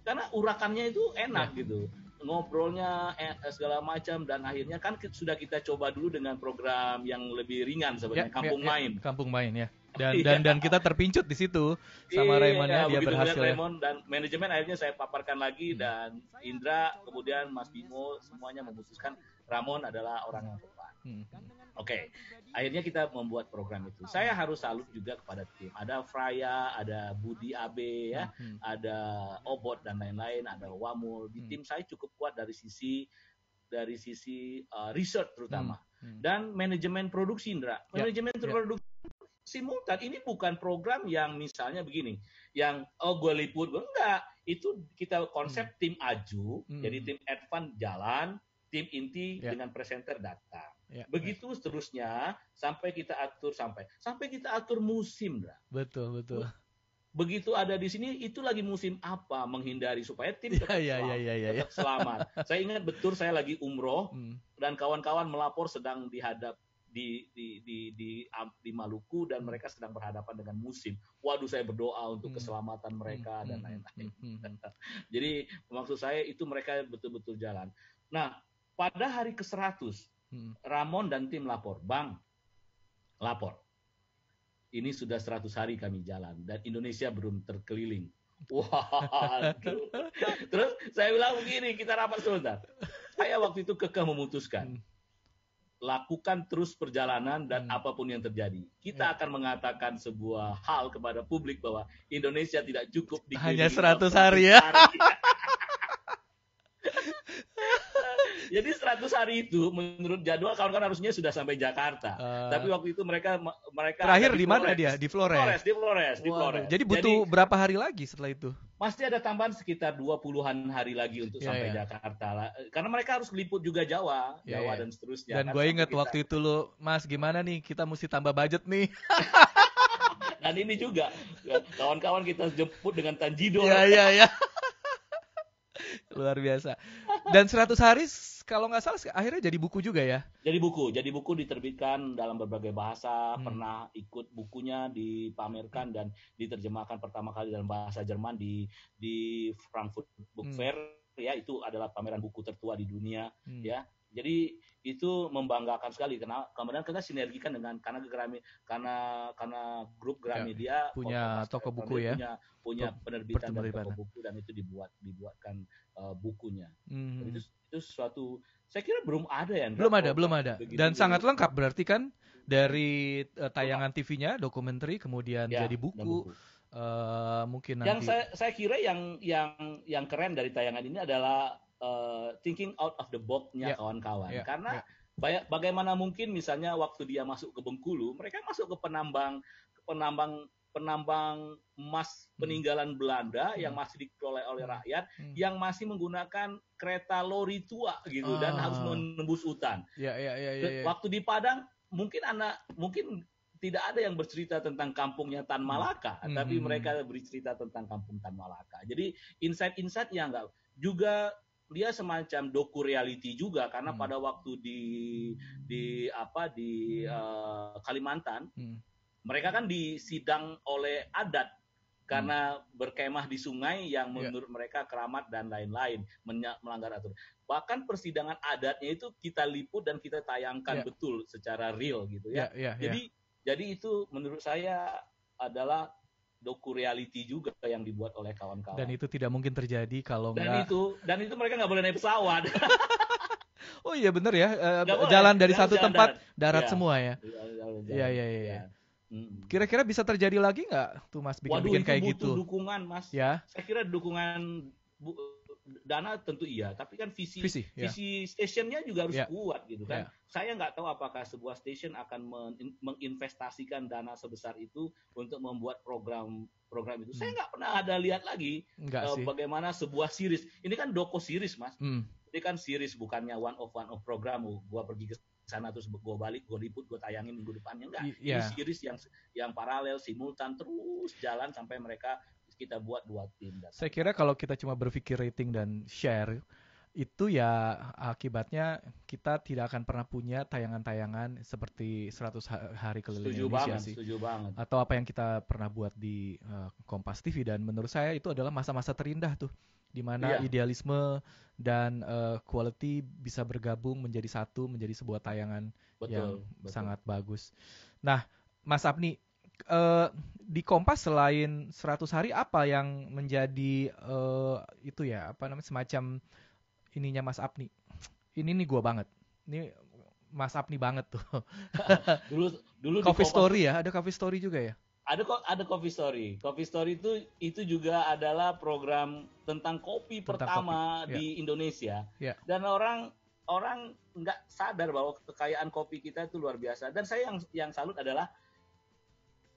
Karena urakannya itu enak gitu. Ngobrolnya segala macam dan akhirnya kan sudah kita coba dulu dengan program yang lebih ringan sebenarnya Kampung Main ya. Dan kita terpincut di situ sama Raymond ya, dia berhasil. Raymond dan manajemen akhirnya saya paparkan lagi dan Indra kemudian Mas Bimo semuanya memutuskan Ramon adalah orang yang tepat. Oke. Akhirnya kita membuat program itu. Saya harus salut juga kepada tim. Ada Fraya, ada Budi Abe ya, ada Obot dan lain-lain, ada Wamul. Di tim saya cukup kuat dari sisi research terutama. Dan manajemen produksi, Indra. Manajemen produksi simultan ini bukan program yang misalnya begini, yang gue liput, enggak. Itu kita konsep tim aju, jadi tim advance jalan, tim inti dengan presenter datang. Begitu seterusnya sampai kita atur musim, lah. Betul. Begitu ada di sini itu lagi musim apa, menghindari supaya tim tetap selamat. Saya ingat betul saya lagi umroh dan kawan-kawan melapor sedang dihadap di Maluku dan mereka sedang berhadapan dengan musim. Waduh, saya berdoa untuk keselamatan mereka dan lain-lain. Jadi maksud saya itu mereka betul-betul jalan. Nah, pada hari ke-100 Ramon dan tim lapor, Bang, lapor. Ini sudah 100 hari kami jalan dan Indonesia belum terkeliling. Wah, terus saya bilang begini, kita rapat sebentar. Saya waktu itu kekeh memutuskan. lakukan terus perjalanan dan apapun yang terjadi. Kita akan mengatakan sebuah hal kepada publik bahwa Indonesia tidak cukup hanya 100 hari ya. Jadi 100 hari itu menurut jadwal kawan-kawan harusnya sudah sampai Jakarta. Tapi waktu itu mereka terakhir di mana dia? Di Flores. Di Flores. Jadi butuh berapa hari lagi setelah itu? Pasti ada tambahan sekitar 20-an hari lagi untuk sampai Jakarta. Karena mereka harus liput juga Jawa dan seterusnya. Dan gue ingat waktu itu lo, Mas, gimana nih kita mesti tambah budget nih. Dan ini juga kawan-kawan kita jemput dengan Tanjidor. Iya. Luar biasa. Dan 100 hari kalau nggak salah akhirnya jadi buku juga ya? Jadi buku diterbitkan dalam berbagai bahasa. Pernah ikut bukunya dipamerkan dan diterjemahkan pertama kali dalam bahasa Jerman di Frankfurt Book Fair. Ya, itu adalah pameran buku tertua di dunia. Ya, jadi itu membanggakan sekali. Kemudian kita sinergikan dengan karena grup Gramedia punya toko buku ya, punya penerbitan dan toko buku, dan itu dibuatkan bukunya. Itu suatu, saya kira belum ada ya. Belum ada. Dan sangat lengkap berarti kan, dari tayangan TV-nya, dokumenter, kemudian jadi buku. Mungkin nanti. Yang saya kira yang keren dari tayangan ini adalah thinking out of the box-nya kawan-kawan. Karena bagaimana mungkin misalnya waktu dia masuk ke Bengkulu, mereka masuk ke penambang emas peninggalan Belanda yang masih dikelola oleh rakyat, yang masih menggunakan kereta lori tua gitu dan harus menembus hutan. Waktu di Padang mungkin tidak ada yang bercerita tentang kampungnya Tan Malaka, tapi mereka bercerita tentang kampung Tan Malaka. Jadi insight-insight yang enggak juga, dia semacam doku reality juga, karena pada waktu di Kalimantan, mereka kan disidang oleh adat karena berkemah di sungai yang menurut mereka keramat dan lain-lain, melanggar aturan. Bahkan persidangan adatnya itu kita liput dan kita tayangkan betul secara real gitu ya. Jadi itu menurut saya adalah doku reality juga yang dibuat oleh kawan-kawan. Dan itu tidak mungkin terjadi kalau dan itu mereka nggak boleh naik pesawat. Oh iya benar ya, jalan dari satu tempat darat semua ya. Iya. Kira-kira bisa terjadi lagi nggak tuh Mas bikin kayak gitu? Waduh, itu butuh dukungan Mas. Ya. Saya kira dukungan dana tentu iya, tapi kan visi stationnya juga harus kuat gitu kan. Saya nggak tahu apakah sebuah station akan menginvestasikan dana sebesar itu untuk membuat program itu. Saya nggak pernah ada lihat lagi bagaimana sebuah series. Ini kan doku series Mas. Ini kan series, bukannya one of program. Gua pergi ke sana terus gue balik, gue liput, gue tayangin minggu depannya, enggak. Ini series yang paralel, simultan, terus jalan sampai mereka kita buat 2 tim. Saya kira kalau kita cuma berpikir rating dan share, itu ya akibatnya kita tidak akan pernah punya tayangan-tayangan seperti 100 hari keliling Indonesia sih. Setuju banget. Atau apa yang kita pernah buat di Kompas TV, dan menurut saya itu adalah masa-masa terindah tuh, di mana idealisme dan quality bisa bergabung menjadi satu, menjadi sebuah tayangan yang sangat bagus. Nah, Mas Apni, di Kompas selain 100 hari apa yang menjadi itu ya, apa namanya, semacam ininya Mas Apni? Ini nih gua banget. Ini Mas Apni banget tuh. dulu Coffee Story ya, ada Coffee Story juga ya? Ada Coffee Story. Coffee Story itu juga adalah program tentang kopi pertama di Indonesia. Dan orang nggak sadar bahwa kekayaan kopi kita itu luar biasa. Dan saya yang salut adalah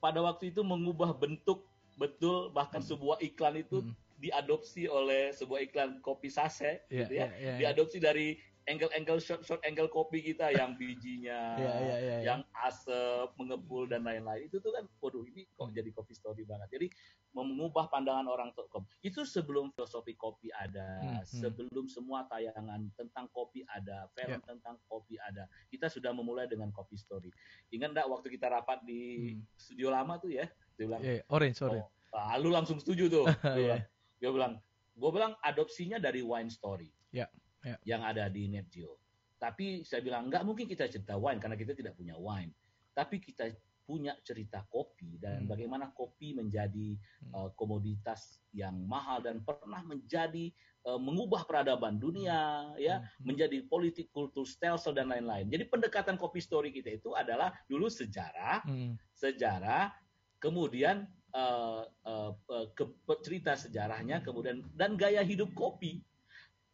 pada waktu itu mengubah bentuk betul, bahkan sebuah iklan itu diadopsi oleh sebuah iklan kopi sachet gitu ya. Diadopsi dari angle short angle kopi kita yang bijinya yang asap mengepul dan lain-lain. Itu tuh kan, waduh, ini kok jadi Coffee Story banget. Jadi mengubah pandangan orang untuk kopi. Itu sebelum filosofi kopi ada, sebelum semua tayangan tentang kopi ada, film tentang kopi ada. Kita sudah memulai dengan Coffee Story. Ingat enggak waktu kita rapat di studio lama tuh ya? Dia bilang, Orange. Lu langsung setuju tuh. Gue bilang adopsinya dari Wine Story. Yang ada di Net Geo. Tapi saya bilang, nggak mungkin kita cerita wine karena kita tidak punya wine. Tapi kita punya cerita kopi dan bagaimana kopi menjadi komoditas yang mahal dan pernah menjadi mengubah peradaban dunia, ya, menjadi politik, kultur, stelsel dan lain-lain. Jadi pendekatan kopi story kita itu adalah dulu sejarah, kemudian cerita sejarahnya, kemudian dan gaya hidup kopi.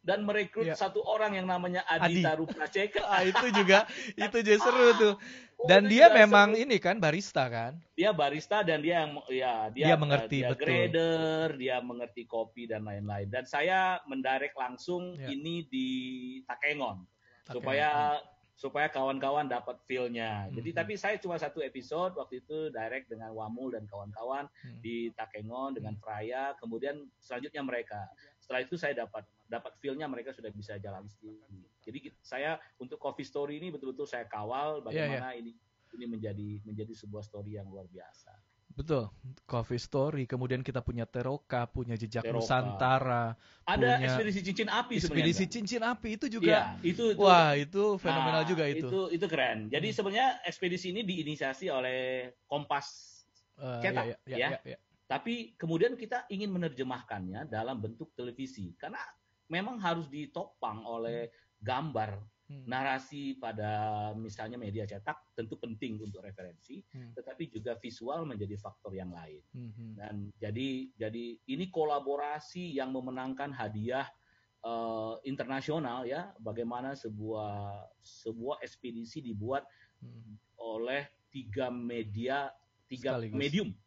Dan merekrut satu orang yang namanya Adi Tarupraceka. Itu juga seru tuh. Dan dia memang seru. Ini kan barista kan? Dia barista dan dia mengerti dia grader, dia mengerti kopi dan lain-lain. Dan saya mendirect langsung ini di Takengon supaya kawan-kawan dapat feel-nya. Jadi tapi saya cuma satu episode waktu itu direct dengan Wamul dan kawan-kawan di Takengon dengan Freya. Kemudian selanjutnya mereka. Setelah itu saya dapat feel-nya mereka sudah bisa jalan sendiri. Jadi saya untuk Coffee Story ini betul-betul saya kawal bagaimana ini menjadi sebuah story yang luar biasa. Betul, Coffee Story. Kemudian kita punya Teroka, punya Jejak Nusantara. Ada Ekspedisi Cincin Api sebenarnya. Ekspedisi Cincin Api itu juga. Itu wah, itu fenomenal juga itu. Itu keren. Jadi sebenarnya ekspedisi ini diinisiasi oleh Kompas cetak, ya. Tapi kemudian kita ingin menerjemahkannya dalam bentuk televisi karena memang harus ditopang oleh gambar. Narasi pada misalnya media cetak tentu penting untuk referensi, tetapi juga visual menjadi faktor yang lain. Dan jadi ini kolaborasi yang memenangkan hadiah internasional, ya. Bagaimana sebuah ekspedisi dibuat oleh tiga medium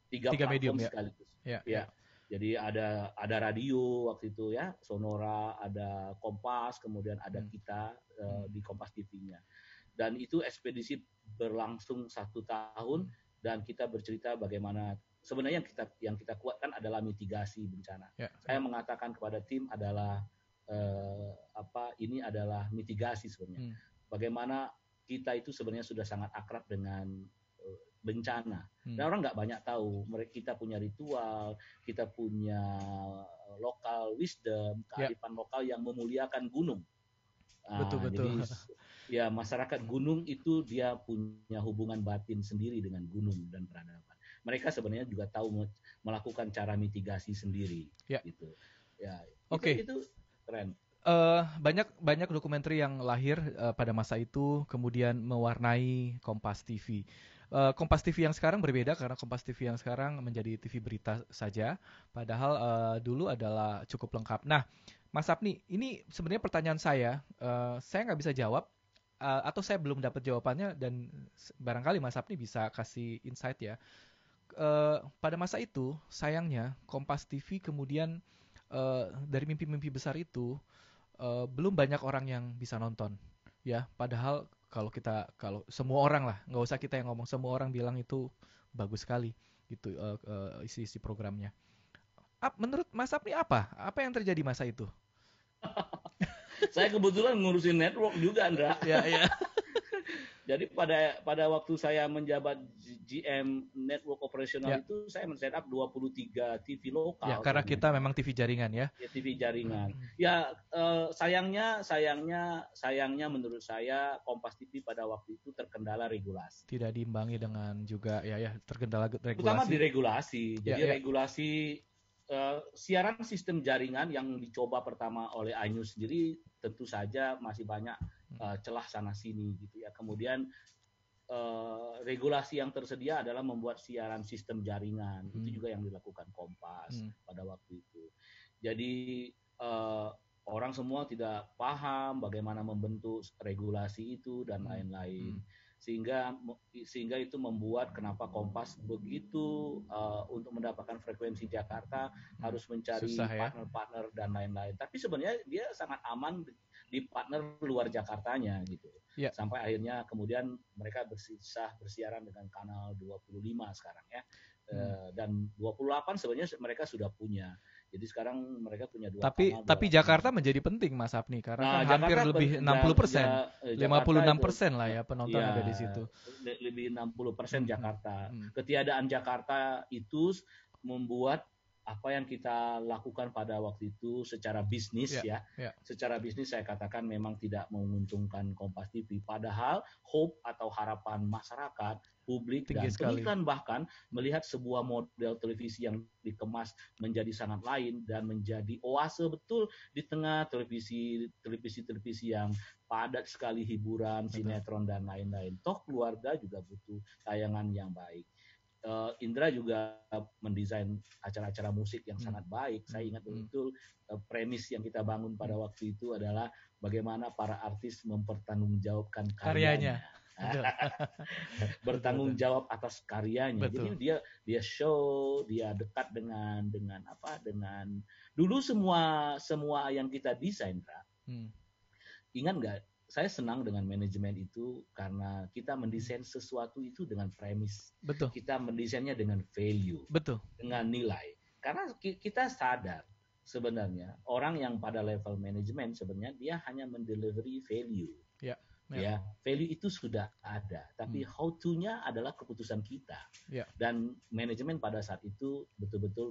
sekaligus. Ya. Jadi ada radio waktu itu, ya, Sonora, ada Kompas, kemudian ada kita di Kompas TV-nya. Dan itu ekspedisi berlangsung 1 tahun dan kita bercerita bagaimana sebenarnya yang kita kuatkan adalah mitigasi bencana. Saya mengatakan kepada tim adalah ini adalah mitigasi sebenarnya. Bagaimana kita itu sebenarnya sudah sangat akrab dengan bencana. Dan orang nggak banyak tahu. Kita punya ritual, kita punya lokal wisdom, kearifan lokal yang memuliakan gunung. Betul. Jadi ya masyarakat gunung itu dia punya hubungan batin sendiri dengan gunung dan peradaban. Mereka sebenarnya juga tahu melakukan cara mitigasi sendiri. Gitu. Ya. Itu keren. Banyak dokumenter yang lahir pada masa itu kemudian mewarnai Kompas TV. Kompas TV yang sekarang berbeda karena Kompas TV yang sekarang menjadi TV berita saja, padahal dulu adalah cukup lengkap. Nah, Mas Apni, ini sebenarnya pertanyaan saya nggak bisa jawab atau saya belum dapat jawabannya dan barangkali Mas Apni bisa kasih insight ya. Pada masa itu, sayangnya Kompas TV kemudian dari mimpi-mimpi besar itu belum banyak orang yang bisa nonton, ya. Padahal kalau semua orang lah, nggak usah kita yang ngomong, semua orang bilang itu bagus sekali gitu isi programnya. Menurut Mas Apni apa yang terjadi masa itu? Saya kebetulan ngurusin network juga, Andra. Ya. Jadi pada waktu saya menjabat GM Network Operasional itu saya men-setup 23 TV lokal. Ya, karena kita memang TV jaringan ya. TV jaringan. Ya, sayangnya menurut saya Kompas TV pada waktu itu terkendala regulasi. Tidak diimbangi dengan juga ya terkendala regulasi. Terutama di regulasi. Jadi regulasi siaran sistem jaringan yang dicoba pertama oleh iNews sendiri tentu saja masih banyak celah sana sini gitu ya. Kemudian regulasi yang tersedia adalah membuat siaran sistem jaringan. Itu juga yang dilakukan Kompas pada waktu itu. Jadi orang semua tidak paham bagaimana membentuk regulasi itu dan lain-lain. Sehingga itu membuat kenapa Kompas begitu untuk mendapatkan frekuensi Jakarta harus mencari partner-partner dan lain-lain. Tapi sebenarnya dia sangat aman di partner luar Jakartanya gitu. Sampai akhirnya kemudian mereka bersiaran dengan kanal 25 sekarang ya. Dan 28 sebenarnya mereka sudah punya. Jadi sekarang mereka punya 2 kanal. Tapi Jakarta menjadi penting Mas Apni karena kan hampir lebih 60%, 56% lah ya penonton ada di situ. Lebih 60% Jakarta. Ketiadaan Jakarta itu membuat apa yang kita lakukan pada waktu itu secara bisnis secara bisnis saya katakan memang tidak menguntungkan Kompas TV. Padahal hope atau harapan masyarakat, publik dan pengiklan bahkan melihat sebuah model televisi yang dikemas menjadi sangat lain dan menjadi oase betul di tengah televisi yang padat sekali hiburan, sinetron dan lain-lain. Toh keluarga juga butuh tayangan yang baik. Indra juga mendesain acara-acara musik yang sangat baik. Saya ingat betul premis yang kita bangun pada waktu itu adalah bagaimana para artis mempertanggungjawabkan karyanya. Bertanggung jawab atas karyanya. Betul. Jadi dia show, dia dekat dengan dulu semua yang kita desain, ingat nggak? Saya senang dengan manajemen itu karena kita mendesain sesuatu itu dengan premis. Betul. Kita mendesainnya dengan value. Betul. Dengan nilai. Karena kita sadar sebenarnya orang yang pada level manajemen sebenarnya dia hanya mendelivery value. Ya, value itu sudah ada, tapi how to-nya adalah keputusan kita. Dan manajemen pada saat itu betul-betul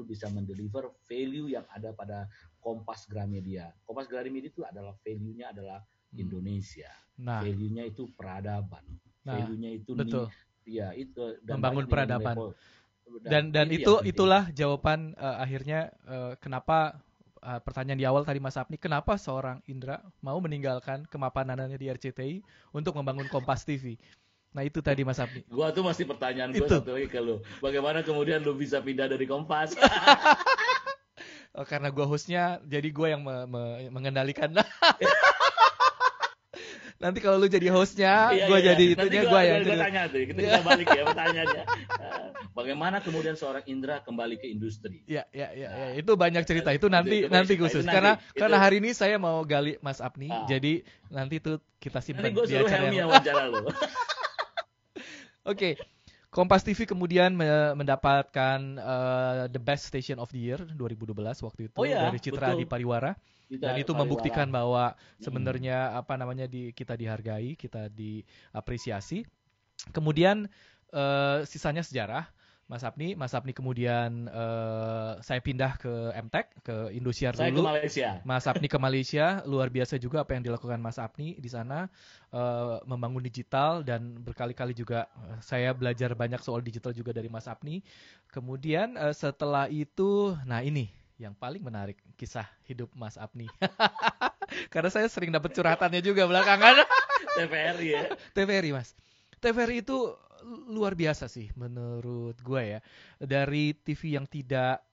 bisa mendeliver value yang ada pada Kompas Gramedia. Kompas Gramedia itu adalah value-nya adalah Indonesia. Value-nya itu peradaban. Value-nya itu itu dan membangun peradaban. Dan itulah jawaban akhirnya kenapa pertanyaan di awal tadi Mas Apni, kenapa seorang Indra mau meninggalkan kemapanannya di RCTI untuk membangun Kompas TV? Nah itu tadi Mas Apni. Gua tuh masih pertanyaan gue satu lagi ke lu. Bagaimana kemudian lu bisa pindah dari Kompas? Karena gue hostnya, jadi gue yang mengendalikan. Nanti kalau lu jadi hostnya, gue jadi itunya, gue yang jadi. Tanya tuh, kita balik ya pertanyaannya. Bagaimana kemudian seorang Indra kembali ke industri? Ya, itu banyak cerita. Itu nanti khusus. Karena hari ini saya mau gali Mas Apni, jadi nanti itu kita simpan. Nanti gue suruh Helmi yang wawancara lu. Oke. Kompas TV kemudian mendapatkan The Best Station of the Year 2012 waktu itu dari Citra di Pariwara. Dan itu membuktikan bahwa sebenarnya kita dihargai, kita diapresiasi. Kemudian sisanya sejarah. Mas Apni kemudian saya pindah ke MTech, ke Indosiar dulu. Saya ke Malaysia. Mas Apni ke Malaysia, luar biasa juga apa yang dilakukan Mas Apni di sana, membangun digital, dan berkali-kali juga saya belajar banyak soal digital juga dari Mas Apni. Kemudian setelah itu, nah ini yang paling menarik, kisah hidup Mas Apni. Karena saya sering dapat curhatannya juga belakangan. TVRI ya. TVRI Mas. TVRI itu luar biasa sih menurut gue ya. Dari TV yang tidak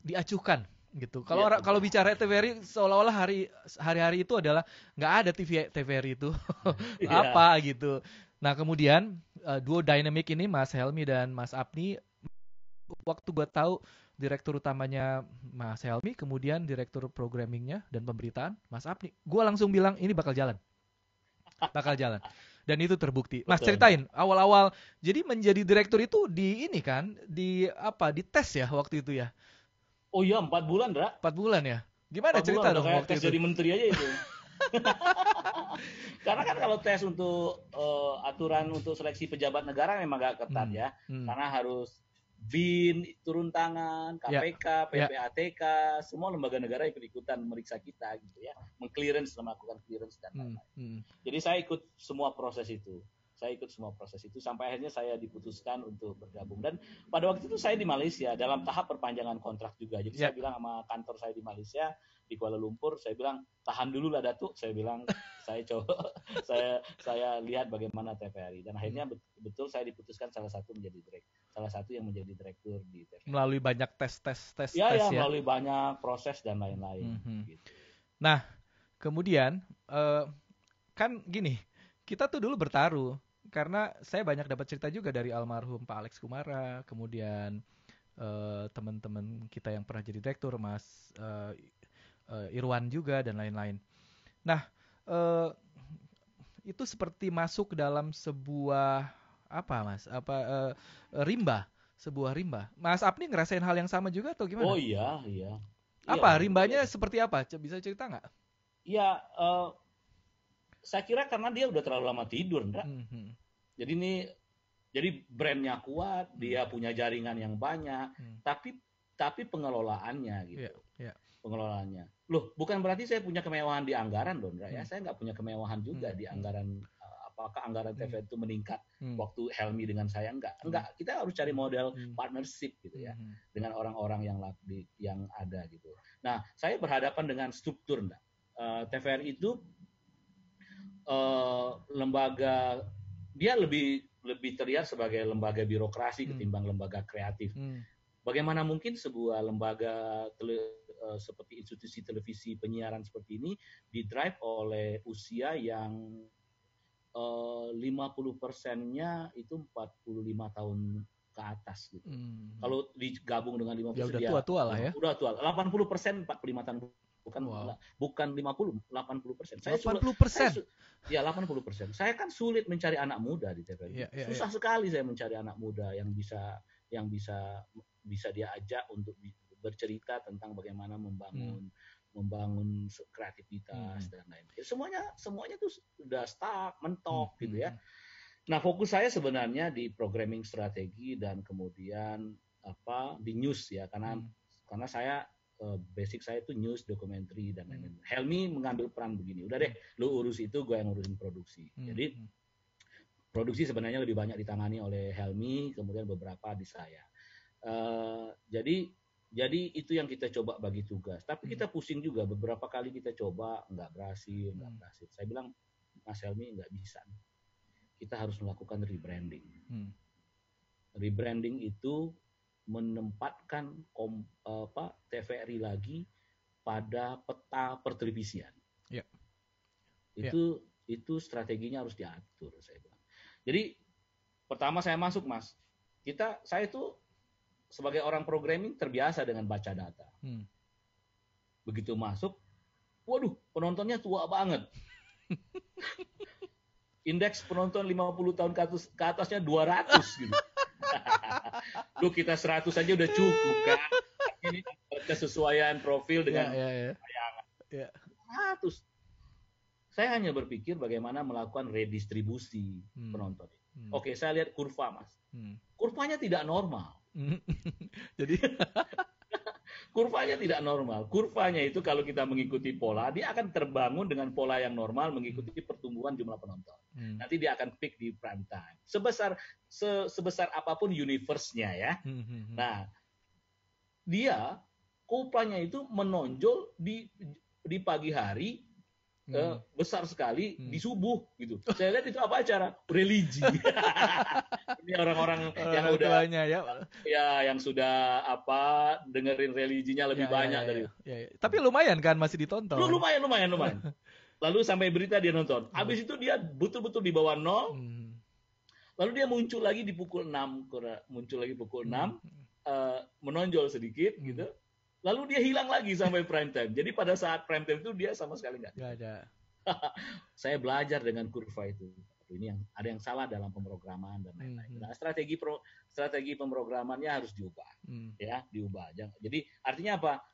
diacuhkan gitu. Kalau bicara TVRI seolah-olah hari-hari itu adalah nggak ada TVRI itu apa gitu. Nah kemudian duo dynamic ini Mas Helmi dan Mas Apni, waktu gue tahu direktur utamanya Mas Helmi, kemudian direktur programmingnya dan pemberitaan Mas Apni, gue langsung bilang ini bakal jalan. Dan itu terbukti. Mas, ceritain awal-awal jadi menjadi direktur itu di tes ya waktu itu ya. Oh iya, 4 bulan, Dra. 4 bulan ya. Gimana cerita dong waktu itu? Tes jadi menteri aja itu. Karena kan kalau tes untuk aturan untuk seleksi pejabat negara memang agak ketat ya. Karena harus BIN turun tangan, KPK, PPATK, semua lembaga negara ikut-ikutan meriksa kita gitu ya, melakukan clearance dan lain-lain. Jadi saya ikut semua proses itu. Sampai akhirnya saya diputuskan untuk bergabung. Dan pada waktu itu saya di Malaysia dalam tahap perpanjangan kontrak juga. Jadi saya bilang sama kantor saya di Malaysia, di Kuala Lumpur, saya bilang tahan dulu lah Datuk. Saya bilang saya coba, saya lihat bagaimana TVRI. Dan akhirnya betul saya diputuskan salah satu yang menjadi direktur di TVRI. Melalui banyak tes ya. Melalui banyak proses dan lain-lain. Gitu. Nah, kemudian kan gini, kita tuh dulu bertaruh. Karena saya banyak dapat cerita juga dari almarhum Pak Alex Kumara, kemudian teman-teman kita yang pernah jadi direktur, Mas Irwan juga dan lain-lain. Nah, itu seperti masuk dalam sebuah sebuah rimba. Mas Apni ngerasain hal yang sama juga atau gimana? Oh iya. Apa rimbanya seperti apa? Bisa cerita nggak? Iya. Saya kira karena dia udah terlalu lama tidur, Ndra. Jadi ini Jadi brandnya kuat, dia punya jaringan yang banyak, tapi pengelolaannya gitu. Pengelolaannya. Loh, bukan berarti saya punya kemewahan di anggaran, Dondra ya. Saya nggak punya kemewahan juga di anggaran. Apakah anggaran TVRI itu meningkat waktu Helmi dengan saya? Enggak. Kita harus cari model partnership gitu ya dengan orang-orang yang ada gitu. Nah, saya berhadapan dengan struktur, enggak. TVRI itu lembaga, dia lebih terlihat sebagai lembaga birokrasi ketimbang lembaga kreatif. Bagaimana mungkin sebuah lembaga seperti institusi televisi penyiaran seperti ini didrive oleh usia yang 50%-nya itu 45 tahun ke atas gitu. Kalau digabung dengan 50% ya udah tua-tua lah ya. Udah tua. 80% 45 tahun, bukan 50, 80%. 80%. Ya 80%. Saya kan sulit mencari anak muda di TVRI. Susah sekali saya mencari anak muda yang bisa dia ajak untuk bercerita tentang bagaimana membangun kreativitas dan lain-lain. Semuanya tuh sudah stuck, mentok gitu ya. Nah, fokus saya sebenarnya di programming strategi dan kemudian di news ya, karena saya basic saya itu news, documentary dan lain-lain. Helmi mengambil peran begini. Udah deh, lu urus itu, gue yang ngurusin produksi. Jadi produksi sebenarnya lebih banyak ditangani oleh Helmi, kemudian beberapa di saya. Jadi itu yang kita coba bagi tugas. Tapi kita pusing juga, beberapa kali kita coba nggak berhasil. Saya bilang, Mas Helmi nggak bisa. Kita harus melakukan rebranding. Rebranding itu menempatkan TVRI lagi pada peta pertelevisian. Yeah. Itu strateginya harus diatur, saya bilang. Jadi pertama saya masuk, Mas. Saya itu sebagai orang programming terbiasa dengan baca data. Begitu masuk, waduh, penontonnya tua banget. Indeks penonton 50 tahun ke atasnya 200 gitu. Lu kita 100 aja udah cukup kan. Ini kesesuaian profil dengan tayangan. 100. Saya hanya berpikir bagaimana melakukan redistribusi penonton. Oke, saya lihat kurva, Mas. Kurvanya tidak normal. Jadi kurvanya tidak normal. Kurvanya itu kalau kita mengikuti pola, dia akan terbangun dengan pola yang normal mengikuti pertumbuhan jumlah penonton. Nanti dia akan peak di prime time. Sebesar apapun universe-nya ya. Nah, dia kurvanya itu menonjol di pagi hari, besar sekali di subuh gitu. Saya lihat itu apa acara? Religi. Ini orang-orang yang udah yang sudah dengerin religinya lebih banyak dari. Tapi lumayan kan masih ditonton. Lumayan. Lalu sampai berita dia nonton. Habis itu dia betul-betul di bawah 0. Lalu dia muncul lagi di pukul 6, menonjol sedikit gitu. Lalu dia hilang lagi sampai prime time. Jadi pada saat prime time itu dia sama sekali nggak ada. Saya belajar dengan kurva itu. Ini yang ada yang salah dalam pemrograman dan lain-lain. Nah, strategi pemrogramannya harus diubah, diubah. Jadi artinya apa?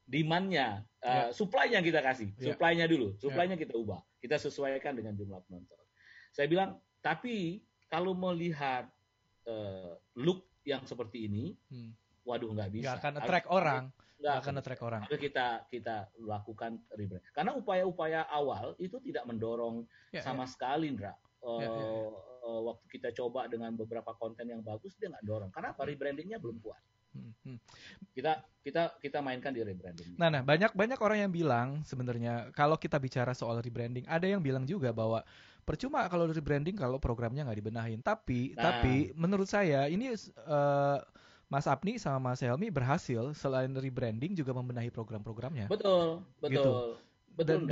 Demand-nya, supply-nya kita kasih, supply-nya dulu, supply-nya kita ubah, kita sesuaikan dengan jumlah penonton. Saya bilang, tapi kalau melihat look yang seperti ini, waduh nggak bisa. Nggak akan attract orang. Nggak akan attract orang. Harus kita lakukan rebrand. Karena upaya-upaya awal itu tidak mendorong sama sekali, Ndra. Waktu kita coba dengan beberapa konten yang bagus, dia nggak dorong. Karena rebrandingnya belum kuat. Kita mainkan di rebranding. Nah, banyak orang yang bilang sebenarnya kalau kita bicara soal rebranding, ada yang bilang juga bahwa percuma kalau rebranding kalau programnya nggak dibenahin. Tapi menurut saya ini Mas Apni sama Mas Helmi berhasil selain rebranding juga membenahi program-programnya. Betul. Gitu. Betul.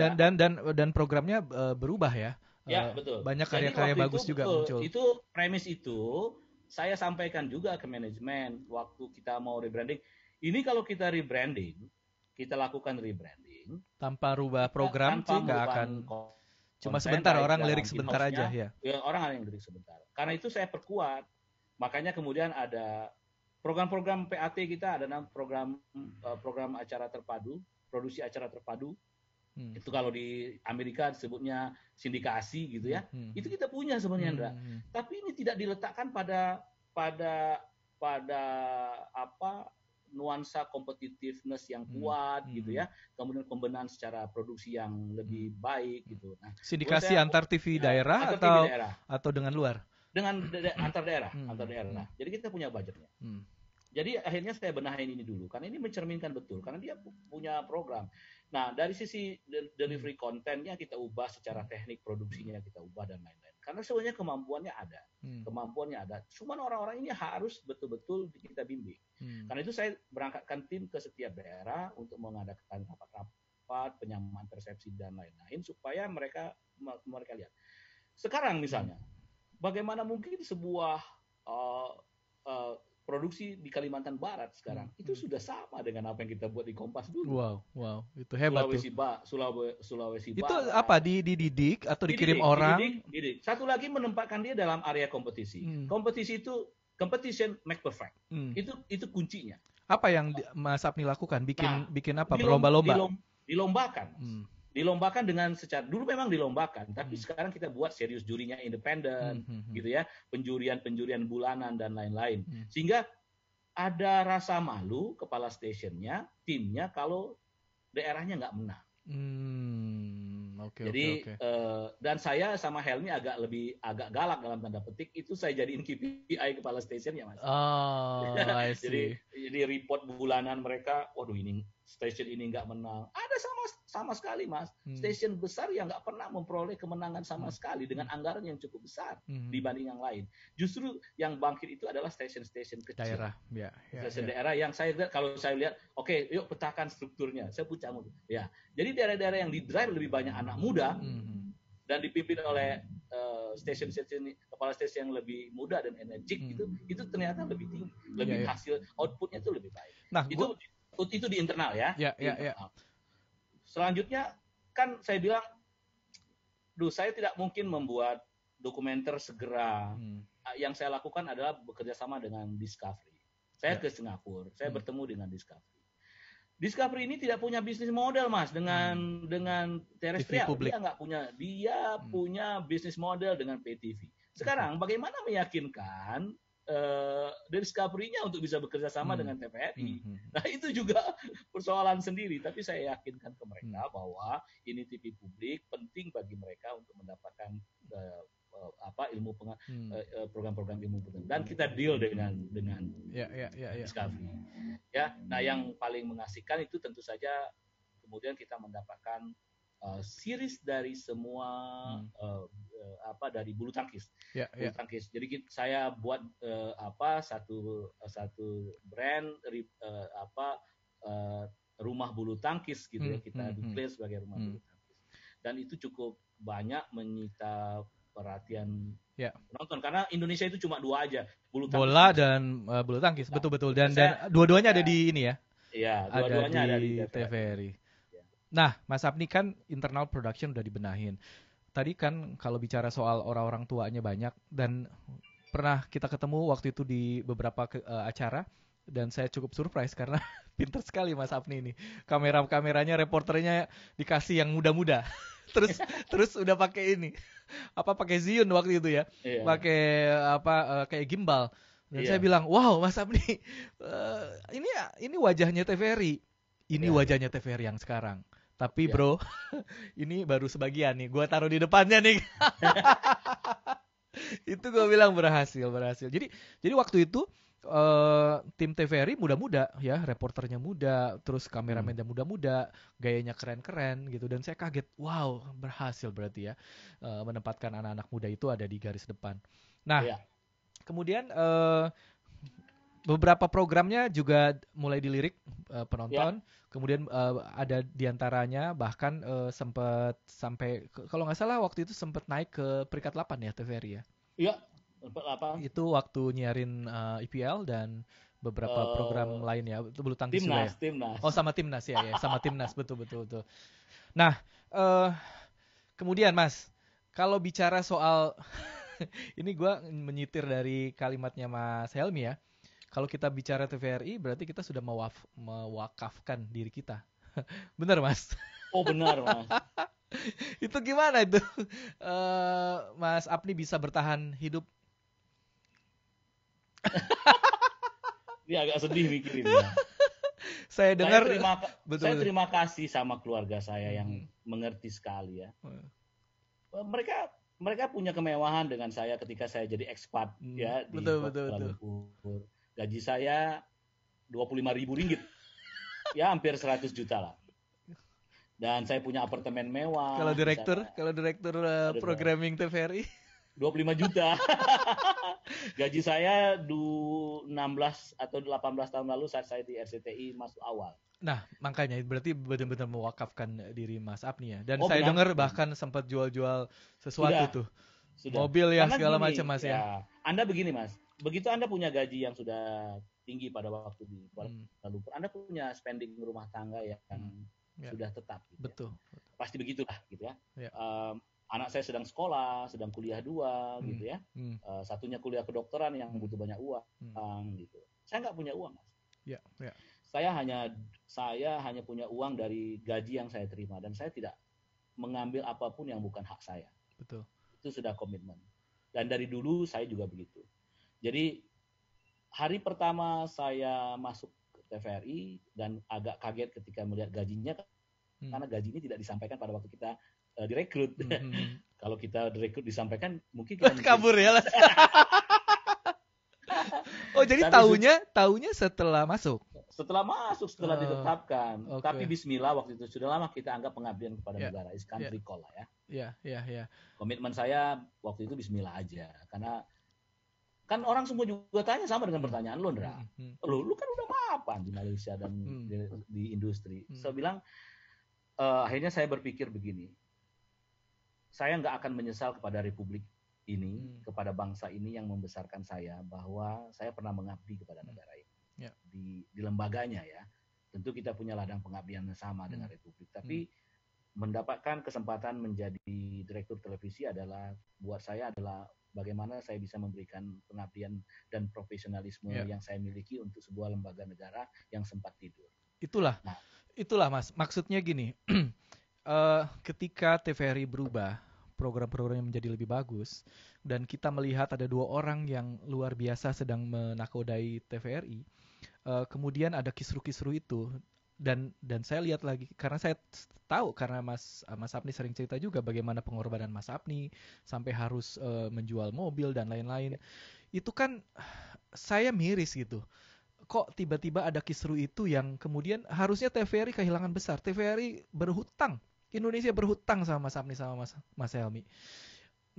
Dan programnya berubah ya. Ya, betul. Banyak karya-karya bagus juga muncul. Itu premis itu saya sampaikan juga ke manajemen waktu kita mau rebranding. Ini kalau kita rebranding, kita lakukan rebranding tanpa rubah program sih nggak akan. Cuma sebentar orang lirik sebentar aja ya. Orang yang lirik sebentar. Karena itu saya perkuat. Makanya kemudian ada program-program PAT kita, ada program acara terpadu, produksi acara terpadu Itu kalau di Amerika disebutnya sindikasi gitu ya. Itu kita punya sebenarnya, Indra. Tapi ini tidak diletakkan pada apa nuansa competitiveness yang kuat gitu ya, kemudian pembenahan secara produksi yang lebih baik gitu. Nah, sindikasi antar TV daerah atau TV daerah atau dengan luar? Dengan antar daerah. Jadi kita punya budgetnya. Jadi akhirnya saya benahin ini dulu karena ini mencerminkan betul karena dia punya program. Nah, dari sisi delivery kontennya kita ubah, secara teknik produksinya kita ubah dan lain-lain. Karena sebenarnya kemampuannya ada. Kemampuannya ada. Cuman orang-orang ini harus betul-betul kita bimbing. Karena itu saya berangkatkan tim ke setiap daerah untuk mengadakan rapat-rapat, penyamaan persepsi dan lain-lain supaya mereka lihat. Sekarang misalnya, bagaimana mungkin sebuah produksi di Kalimantan Barat sekarang itu sudah sama dengan apa yang kita buat di Kompas dulu. Wow, itu hebat Sulawesi itu Barat. Apa dididik atau dikirim orang? Dididik. Satu lagi menempatkan dia dalam area kompetisi. Kompetisi itu competition make perfect. Itu kuncinya. Apa yang Mas Apni lakukan? Bikin apa? Berlomba-lomba. Dilombakan dengan dulu memang dilombakan, tapi sekarang kita buat serius, jurinya independen, gitu ya, penjurian bulanan dan lain-lain, sehingga ada rasa malu kepala stasiunnya, timnya kalau daerahnya nggak menang. Jadi dan saya sama Helmi agak galak dalam tanda petik, itu saya jadiin KPI kepala stasiunnya, Mas. Jadi report bulanan mereka, waduh ini stasiun ini nggak menang. Ada sama sekali, Mas. Stasiun besar yang nggak pernah memperoleh kemenangan sama sekali dengan anggaran yang cukup besar dibanding yang lain. Justru yang bangkit itu adalah stasiun-stasiun kecil. Daerah, stasiun daerah yang kalau saya lihat, oke, yuk petakan strukturnya. Saya pucat ya. Jadi daerah-daerah yang di-drive lebih banyak anak muda dan dipimpin oleh stasiun-stasiun kepala stasiun yang lebih muda dan energik, itu ternyata lebih tinggi, lebih hasil outputnya itu lebih baik. Nah, itu di internal ya. Internal. Selanjutnya kan saya bilang, saya tidak mungkin membuat dokumenter segera. Yang saya lakukan adalah bekerja sama dengan Discovery. Saya ke Singapura, saya bertemu dengan Discovery. Discovery ini tidak punya bisnis model, Mas, dengan terestrial. Dia punya bisnis model dengan PTV. Sekarang bagaimana meyakinkan Discovery-nya untuk bisa bekerja sama dengan TVRI. Nah, itu juga persoalan sendiri, tapi saya yakinkan ke mereka bahwa ini TV publik, penting bagi mereka untuk mendapatkan program-program ilmu pengetahuan, dan kita deal dengan Discovery. Ya, nah yang paling mengasihkan itu tentu saja kemudian kita mendapatkan series dari semua dari bulu tangkis. Bulu tangkis. Jadi saya buat satu brand rumah bulu tangkis gitu ya, kita declare sebagai rumah bulu tangkis. Dan itu cukup banyak menyita perhatian penonton karena Indonesia itu cuma 2 aja, bulu tangkis, bola dan bulu tangkis. Betul dan dua-duanya ada di ini ya. Iya, dua-duanya ada di TVRI. Nah, Mas Apni kan internal production udah dibenahin. Tadi kan kalau bicara soal orang-orang tuanya banyak, dan pernah kita ketemu waktu itu di beberapa acara, dan saya cukup surprise karena pintar sekali Mas Apni ini. Kameranya, reporternya dikasih yang muda-muda. terus udah pakai ini. Pakai Zhiyun waktu itu ya. Pakai kayak gimbal. Dan saya bilang, "Wow, Mas Apni, ini wajahnya TVRI. Ini wajahnya TVRI yang sekarang. Tapi bro, ini baru sebagian nih. Gue taruh di depannya nih." Itu gue bilang berhasil. Jadi waktu itu tim TVRI muda-muda ya, reporternya muda, terus kameramennya muda-muda, gayanya keren-keren gitu. Dan saya kaget, wow, berhasil berarti ya menempatkan anak-anak muda itu ada di garis depan. Nah, kemudian beberapa programnya juga mulai dilirik penonton. Kemudian ada diantaranya bahkan sempat sampai kalau nggak salah waktu itu sempat naik ke peringkat 8 ya TVRI ya. Iya, peringkat 8. Itu waktu nyiarin IPL dan beberapa program lain ya, bulu tangkis juga ya. Timnas. Oh, sama Timnas ya, sama Timnas betul. Nah, kemudian Mas, kalau bicara soal ini gue menyitir dari kalimatnya Mas Helmi ya. Kalau kita bicara TVRI berarti kita sudah mewakafkan diri kita. Benar, Mas? Oh benar Mas. Itu gimana itu? Mas Apni bisa bertahan hidup? Ini agak sedih mikirinnya. Saya dengar Saya betul. terima kasih sama keluarga saya yang mengerti sekali ya. Mereka punya kemewahan dengan saya ketika saya jadi ekspat ya di Kuala Lumpur. Gaji saya 25.000 ringgit. Ya hampir 100 juta lah. Dan saya punya apartemen mewah. Kalau direktur programming TVRI 25 juta. Gaji saya 16 atau 18 tahun lalu saat saya di RCTI masuk awal. Nah, makanya berarti benar-benar mewakafkan diri Mas Apni ya. Dan saya dengar bahkan sempat jual-jual sesuatu sudah. Mobil ya segala macam Mas ya. Anda begini Mas, begitu Anda punya gaji yang sudah tinggi pada waktu di Kuala Lumpur, Anda punya spending rumah tangga yang sudah tetap. Gitu betul. Ya. Pasti begitulah gitu ya. Anak saya sedang sekolah, sedang kuliah 2 gitu ya. Satunya kuliah kedokteran yang butuh banyak uang gitu. Saya nggak punya uang Mas. Ya. Saya hanya punya uang dari gaji yang saya terima dan saya tidak mengambil apapun yang bukan hak saya. Betul. Itu sudah komitmen. Dan dari dulu saya juga begitu. Jadi hari pertama saya masuk ke TVRI dan agak kaget ketika melihat gajinya karena gajinya tidak disampaikan pada waktu kita direkrut. Kalau kita direkrut disampaikan mungkin kita kabur ya. Oh jadi taunya setelah masuk. Setelah ditetapkan. Okay. Tapi bismillah waktu itu sudah lama kita anggap pengabdian kepada negara. Is country call lah ya. Iya. Komitmen saya waktu itu bismillah aja. Karena kan orang semua juga tanya sama dengan pertanyaan lo, Ndra. Lu kan udah mapan di Malaysia dan di industri. Saya bilang akhirnya saya berpikir begini. Saya nggak akan menyesal kepada Republik ini, kepada bangsa ini yang membesarkan saya, bahwa saya pernah mengabdi kepada negara ini. Di lembaganya ya. Tentu kita punya ladang pengabdian yang sama dengan Republik. Tapi mendapatkan kesempatan menjadi direktur televisi adalah, buat saya adalah bagaimana saya bisa memberikan pengabdian dan profesionalisme yang saya miliki untuk sebuah lembaga negara yang sempat tidur. Itulah Mas, maksudnya gini, ketika TVRI berubah, program-programnya menjadi lebih bagus, dan kita melihat ada 2 orang yang luar biasa sedang menakodai TVRI, kemudian ada kisru-kisru itu, dan saya lihat lagi, karena saya tahu, karena Mas Apni sering cerita juga bagaimana pengorbanan Mas Apni sampai harus menjual mobil dan lain-lain. Itu kan saya miris gitu. Kok tiba-tiba ada kisru itu yang kemudian harusnya TVRI kehilangan besar. TVRI berhutang. Indonesia berhutang sama Mas Apni sama Mas Helmi.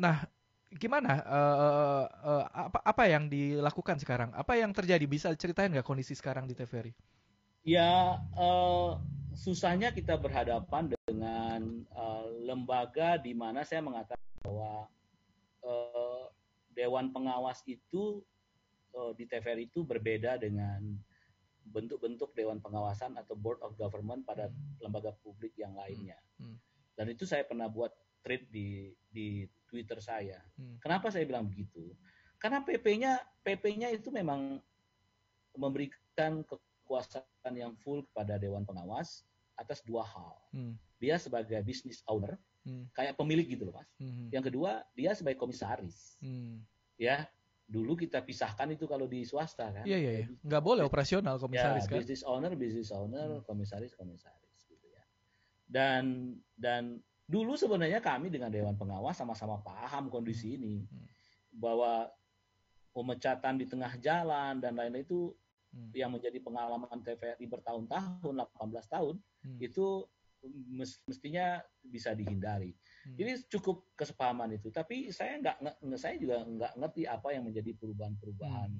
Nah, gimana? Apa yang dilakukan sekarang? Apa yang terjadi? Bisa ceritain nggak kondisi sekarang di TVRI? Ya, susahnya kita berhadapan dengan lembaga di mana saya mengatakan bahwa Dewan Pengawas itu di TVRI itu berbeda dengan bentuk-bentuk Dewan Pengawasan atau Board of Government pada lembaga publik yang lainnya. Dan itu saya pernah buat thread di Twitter saya. Kenapa saya bilang begitu? Karena PP-nya itu memang memberikan kekuasaan yang full kepada Dewan Pengawas atas 2 hal. Dia sebagai business owner, kayak pemilik gitu loh Mas. Yang kedua, dia sebagai komisaris. Ya, dulu kita pisahkan itu kalau di swasta kan. Iya. Nggak boleh operasional komisaris kan. Business owner, komisaris gitu ya. Dan dulu sebenarnya kami dengan Dewan Pengawas sama-sama paham kondisi ini. Bahwa pemecatan di tengah jalan dan lain-lain itu yang menjadi pengalaman TVRI bertahun-tahun, 18 tahun, itu mestinya bisa dihindari. Jadi cukup kesepahaman itu. Tapi saya juga nggak ngerti apa yang menjadi perubahan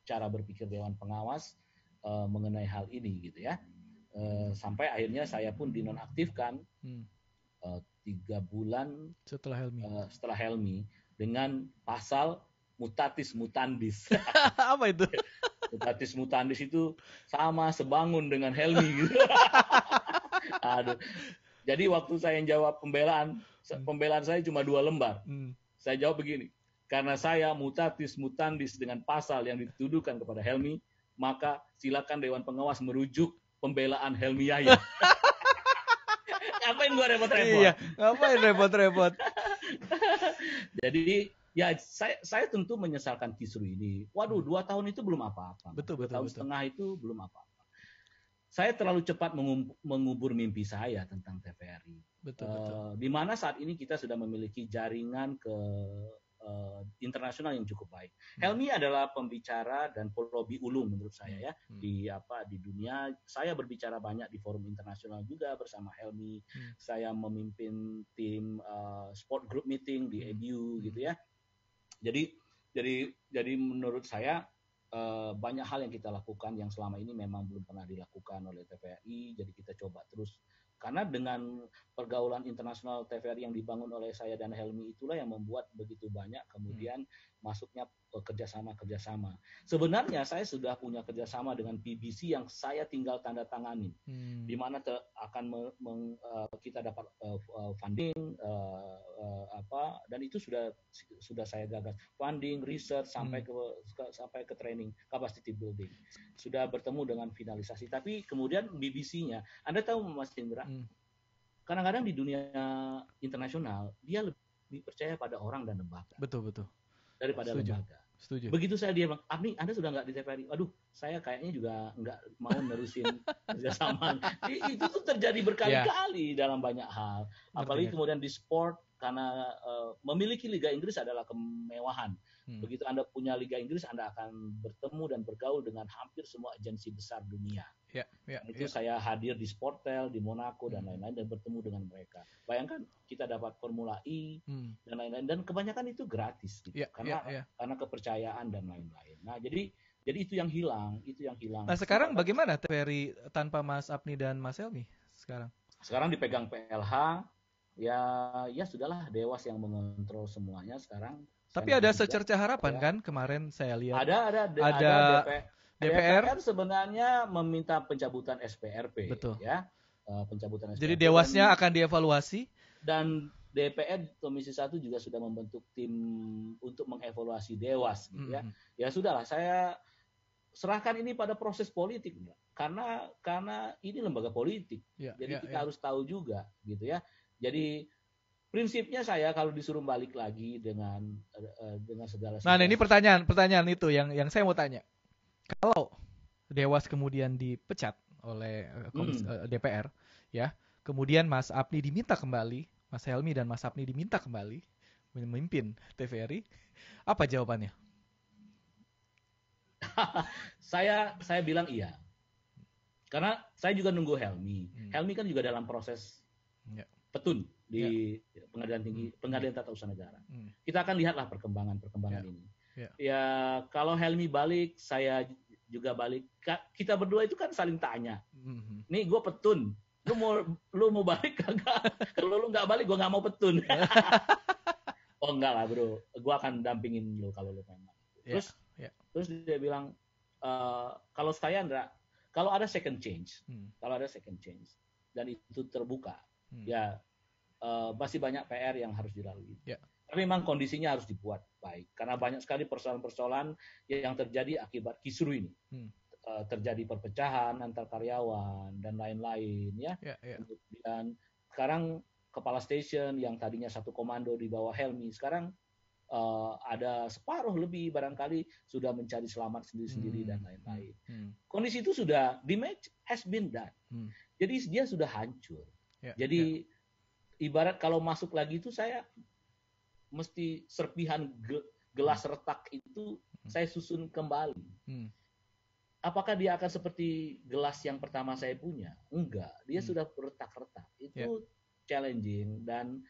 cara berpikir Dewan Pengawas mengenai hal ini gitu ya. Sampai akhirnya saya pun dinonaktifkan 3 bulan setelah Helmi dengan pasal mutatis mutandis. Apa itu? Mutatis mutandis itu sama sebangun dengan Helmi gitu. Aduh. Jadi waktu saya jawab pembelaan saya cuma 2 lembar. Saya jawab begini, karena saya mutatis mutandis dengan pasal yang dituduhkan kepada Helmi, maka silakan Dewan Pengawas merujuk pembelaan Helmi Yahya. Ngapain gua repot-repot? Iya, ngapain repot-repot? Jadi ya saya tentu menyesalkan kisru ini. Waduh, 2 tahun itu belum apa-apa. Betul. Setengah itu belum apa-apa. Saya terlalu cepat mengubur mimpi saya tentang TVRI. Betul. Di mana saat ini kita sudah memiliki jaringan ke internasional yang cukup baik. Helmi adalah pembicara dan pelobi ulung menurut saya ya di dunia. Saya berbicara banyak di forum internasional juga bersama Helmi. Saya memimpin tim sport group meeting di EBU gitu ya. Jadi menurut saya banyak hal yang kita lakukan yang selama ini memang belum pernah dilakukan oleh TVRI. Jadi kita coba terus. Karena dengan pergaulan internasional TVRI yang dibangun oleh saya dan Helmi itulah yang membuat begitu banyak kemudian masuknya kerjasama. Sebenarnya saya sudah punya kerjasama dengan BBC yang saya tinggal tanda tangani, di mana kita dapat funding dan itu sudah saya gagas funding, research sampai ke training, capacity building, sudah bertemu dengan finalisasi. Tapi kemudian BBC-nya, Anda tahu Mas Indra, kadang-kadang di dunia internasional dia lebih percaya pada orang dan lembaga. Betul. Daripada lembaga. Setuju. Begitu saya dia bilang, Anda sudah nggak di TVRI? Aduh, saya kayaknya juga nggak mau nerusin kerjasama. Itu tuh terjadi berkali-kali dalam banyak hal. Apalagi kemudian di sport, karena memiliki Liga Inggris adalah kemewahan. Begitu Anda punya Liga Inggris, Anda akan bertemu dan bergaul dengan hampir semua agensi besar dunia. Itu saya hadir di Sportel, di Monaco dan lain-lain dan bertemu dengan mereka. Bayangkan kita dapat Formula E dan lain-lain, dan kebanyakan itu gratis gitu. Karena kepercayaan dan lain-lain. Nah, jadi itu yang hilang. Nah, sekarang bagaimana TVRI tanpa Mas Apni dan Mas Helmi sekarang? Sekarang dipegang PLH. Ya sudahlah, Dewas yang mengontrol semuanya sekarang. Tapi ada secerca harapan kan kemarin saya lihat. Ada DPR sebenarnya meminta pencabutan SPRP. Betul. Ya, pencabutan SPRP. Jadi Dewasnya akan dievaluasi. Dan DPR Komisi 1 juga sudah membentuk tim untuk mengevaluasi Dewas gitu ya. Ya sudahlah, saya serahkan ini pada proses politik, karena ini lembaga politik. Jadi kita harus tahu juga gitu ya. Jadi prinsipnya saya kalau disuruh balik lagi dengan segala. Nah, ini pertanyaan itu yang saya mau tanya. Kalau Dewas kemudian dipecat oleh DPR, ya, kemudian Mas Apni diminta kembali, Mas Helmi dan Mas Apni diminta kembali memimpin TVRI, apa jawabannya? Saya bilang iya, karena saya juga nunggu Helmi. Helmi kan juga dalam proses petun di Pengadilan Tata Usaha Negara. Kita akan lihatlah perkembangan ini. Ya, kalau Helmi balik, saya juga balik. Kita berdua itu kan saling tanya. Nih, gue petun. Lu mau balik kagak? Kalau lu nggak balik, gue nggak mau petun. Oh enggak lah bro, gue akan dampingin lu kalau lu memang. Terus dia bilang, kalau saya kalau ada second change, dan itu terbuka, ya masih banyak PR yang harus dilalui. Tapi memang kondisinya harus dibuat baik, karena banyak sekali persoalan-persoalan yang terjadi akibat kisru ini. Terjadi perpecahan antar karyawan dan lain-lain ya. Kemudian sekarang kepala stasiun yang tadinya satu komando di bawah Helmi, sekarang ada separuh lebih barangkali sudah mencari selamat sendiri-sendiri dan lain-lain. Kondisi itu sudah damage has been done. Jadi dia sudah hancur. Jadi ibarat kalau masuk lagi itu saya mesti serpihan gelas retak itu saya susun kembali. Apakah dia akan seperti gelas yang pertama saya punya? Enggak, dia sudah retak-retak. Itu challenging dan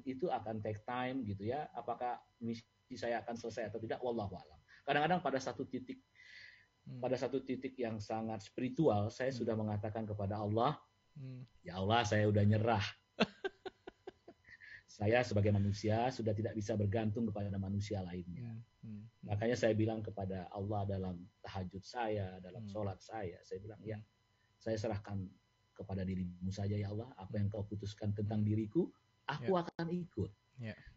itu akan take time gitu ya. Apakah misi saya akan selesai atau tidak? Wallahu a'lam. Kadang-kadang pada satu titik yang sangat spiritual, saya sudah mengatakan kepada Allah, ya Allah, saya udah nyerah. Saya sebagai manusia sudah tidak bisa bergantung kepada manusia lainnya. Makanya saya bilang kepada Allah dalam tahajud saya, dalam sholat saya bilang, ya, saya serahkan kepada dirimu saja ya Allah. Apa yang kau putuskan tentang diriku, aku akan ikut.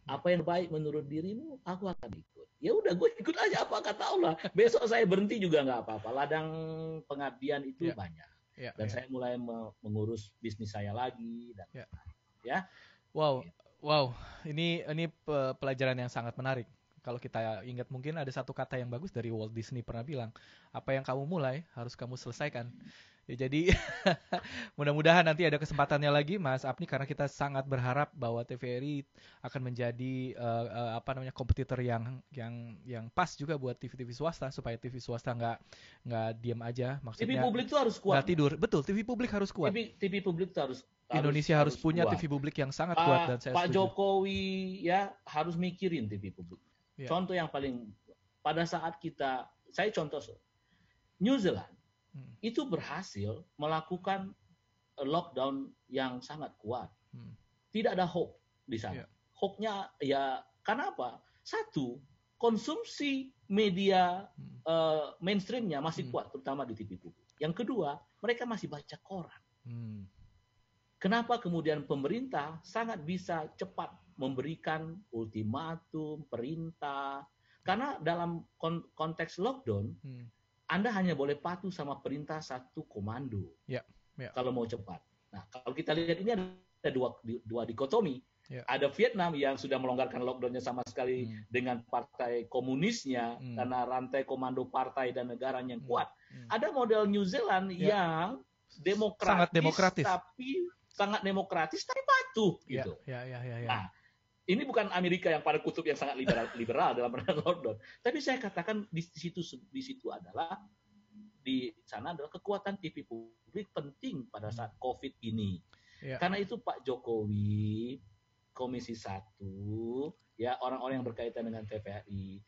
Apa yang baik menurut dirimu, aku akan ikut. Ya udah, gue ikut aja apa kata Allah. Besok saya berhenti juga nggak apa-apa. Ladang pengabdian itu banyak. Dan saya mulai mengurus bisnis saya lagi dan ya. Wow, ini pelajaran yang sangat menarik. Kalau kita ingat mungkin ada satu kata yang bagus dari Walt Disney pernah bilang, apa yang kamu mulai harus kamu selesaikan. Ya, jadi mudah-mudahan nanti ada kesempatannya lagi Mas Apni, karena kita sangat berharap bahwa TVRI akan menjadi kompetitor yang pas juga buat TV-TV swasta, supaya TV swasta nggak diam aja. Maksudnya TV publik itu harus kuat. Nggak tidur. Betul, TV publik harus kuat. TV publik itu harus Indonesia harus punya kuat. TV publik yang sangat kuat, dan saya Pak setuju. Jokowi ya harus mikirin TV publik. Contoh yang paling pada saat saya contoh New Zealand itu berhasil melakukan lockdown yang sangat kuat. Tidak ada hoax di sana. Hoaxnya ya karena apa? Satu, konsumsi media mainstreamnya masih kuat, terutama di TV publik. Yang kedua, mereka masih baca koran. Kenapa kemudian pemerintah sangat bisa cepat memberikan ultimatum, perintah? Karena dalam konteks lockdown, Anda hanya boleh patuh sama perintah satu komando kalau mau cepat. Nah, kalau kita lihat ini ada dua dikotomi. Ada Vietnam yang sudah melonggarkan lockdownnya sama sekali dengan partai komunisnya karena rantai komando partai dan negara yang kuat. Ada model New Zealand yang sangat demokratis tapi patuh gitu. Nah, ini bukan Amerika yang pada kutub yang sangat liberal dalam penanganan lockdown. Tapi saya katakan di situ adalah di sana adalah kekuatan TV publik penting pada saat COVID ini. Karena itu Pak Jokowi, Komisi 1, ya orang-orang yang berkaitan dengan TVRI,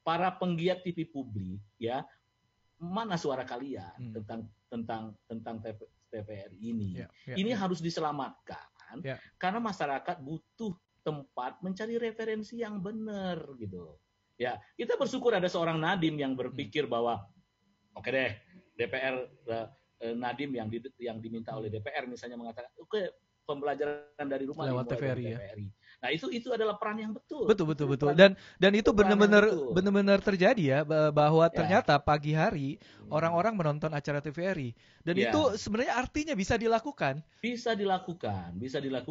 para penggiat TV publik, ya mana suara kalian tentang TVRI ini? Ini harus diselamatkan karena masyarakat butuh tempat mencari referensi yang benar gitu. Ya, kita bersyukur ada seorang Nadiem yang berpikir bahwa oke deh, DPR Nadiem yang diminta oleh DPR misalnya mengatakan oke, pembelajaran dari rumah lewat TVRI. Nah, itu adalah peran yang betul. Betul. Dan itu benar-benar terjadi ya, bahwa ternyata pagi hari orang-orang menonton acara TVRI. Dan itu sebenarnya artinya bisa dilakukan. Bisa dilakukan.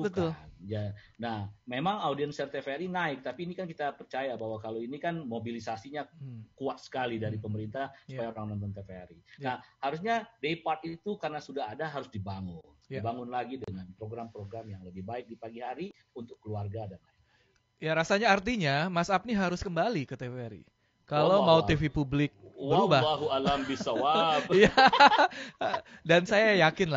Betul. Ya. Nah, memang audiens TVRI naik, tapi ini kan kita percaya bahwa kalau ini kan mobilisasinya kuat sekali dari pemerintah supaya orang nonton TVRI. Nah, harusnya day part itu karena sudah ada harus dibangun. Dibangun lagi dengan program-program yang lebih baik di pagi hari untuk keluarga dan lain-lain. Ya, rasanya artinya Mas Apni harus kembali ke TVRI. Kalau mau TV publik berubah. Wallahu alam bisawab. Dan saya yakin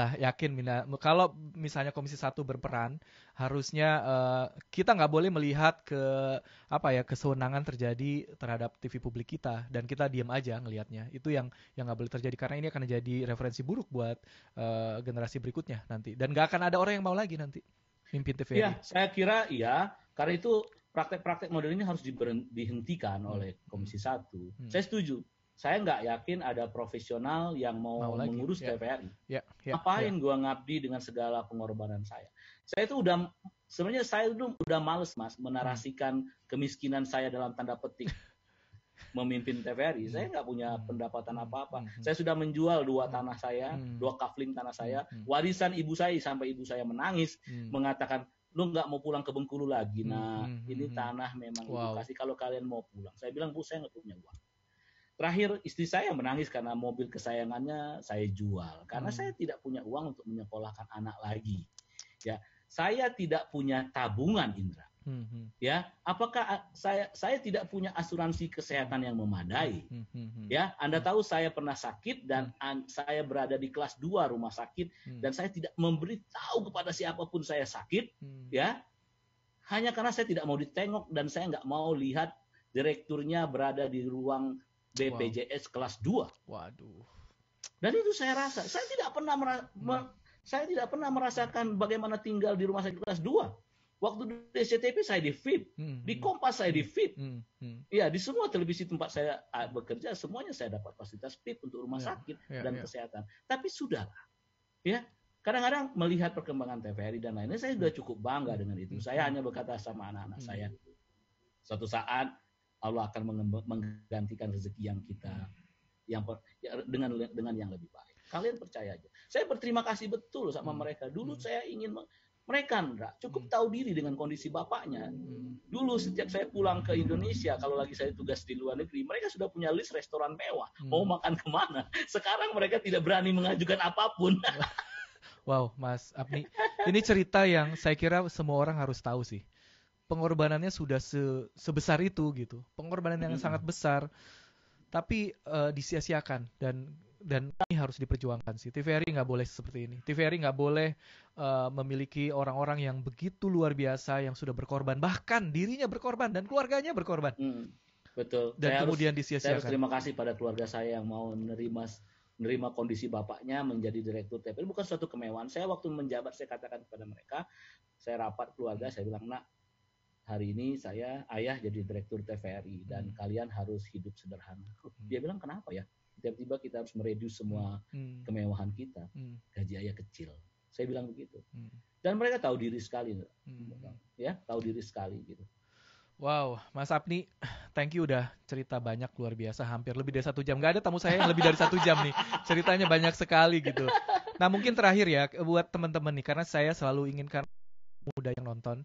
kalau misalnya Komisi 1 berperan, harusnya kita nggak boleh melihat kesewenangan terjadi terhadap TV publik kita dan kita diam aja ngelihatnya. Itu yang nggak boleh terjadi, karena ini akan jadi referensi buruk buat generasi berikutnya nanti, dan nggak akan ada orang yang mau lagi nanti mimpin TVRI. Iya, saya kira karena itu praktek-praktek model ini harus dihentikan oleh Komisi 1. Saya setuju. Saya nggak yakin ada profesional yang mau mengurus TVRI. Ngapain gua ngabdi dengan segala pengorbanan saya? Saya itu udah males, Mas, menarasikan kemiskinan saya dalam tanda petik memimpin TVRI. Saya nggak punya pendapatan apa-apa. Saya sudah menjual 2 tanah saya, 2 kafling tanah saya, warisan ibu saya sampai ibu saya menangis mengatakan, lu nggak mau pulang ke Bengkulu lagi. Nah, ini tanah memang ibu kasih kalau kalian mau pulang. Saya bilang, Bu, saya nggak punya uang. Terakhir istri saya menangis karena mobil kesayangannya saya jual. Karena saya tidak punya uang untuk menyekolahkan anak lagi. Ya, saya tidak punya tabungan, Indra. Ya, apakah saya tidak punya asuransi kesehatan yang memadai? Ya, Anda tahu saya pernah sakit dan saya berada di kelas 2 rumah sakit dan saya tidak memberitahu kepada siapapun saya sakit, ya. Hanya karena saya tidak mau ditengok dan saya nggak mau lihat direkturnya berada di ruang BPJS kelas 2. Waduh. Dan itu saya rasa, saya tidak pernah merasakan bagaimana tinggal di rumah sakit kelas 2. Waktu di SCTV saya di VIP, di Kompas saya di VIP, ya di semua televisi tempat saya bekerja semuanya saya dapat fasilitas VIP untuk rumah sakit dan kesehatan. Tapi sudahlah, ya kadang-kadang melihat perkembangan TVRI dan lainnya saya sudah cukup bangga dengan itu. Saya hanya berkata sama anak-anak saya, suatu saat Allah akan menggantikan rezeki yang kita dengan yang lebih baik. Kalian percaya aja. Saya berterima kasih betul sama mereka. Dulu saya ingin mereka cukup tahu diri dengan kondisi bapaknya. Dulu setiap saya pulang ke Indonesia, kalau lagi saya tugas di luar negeri, mereka sudah punya list restoran mewah. Mau makan kemana? Sekarang mereka tidak berani mengajukan apapun. Wow, Mas Apni. Ini cerita yang saya kira semua orang harus tahu sih. Pengorbanannya sudah sebesar itu gitu. Pengorbanan yang sangat besar. Tapi disia-siakan dan ini harus diperjuangkan sih. TVRI nggak boleh seperti ini. TVRI nggak boleh memiliki orang-orang yang begitu luar biasa yang sudah berkorban, bahkan dirinya berkorban dan keluarganya berkorban. Betul. Dan kemudian disia-siakan. Saya harus terima kasih pada keluarga saya yang mau menerima kondisi bapaknya menjadi direktur TVRI. Bukan suatu kemewahan. Saya waktu menjabat saya katakan kepada mereka, saya rapat keluarga, saya bilang, nak, hari ini ayah jadi direktur TVRI dan kalian harus hidup sederhana. Dia bilang, kenapa ya? Tiba-tiba kita harus mereduce semua kemewahan kita. Gaji ayah kecil. Saya bilang begitu. Dan mereka tahu diri sekali. Ya, tahu diri sekali gitu. Wow, Mas Apni, thank you udah cerita banyak luar biasa, hampir lebih dari 1 jam. Gak ada tamu saya yang lebih dari 1 jam nih. Ceritanya banyak sekali gitu. Nah, mungkin terakhir ya buat teman-teman nih, karena saya selalu inginkan muda yang nonton,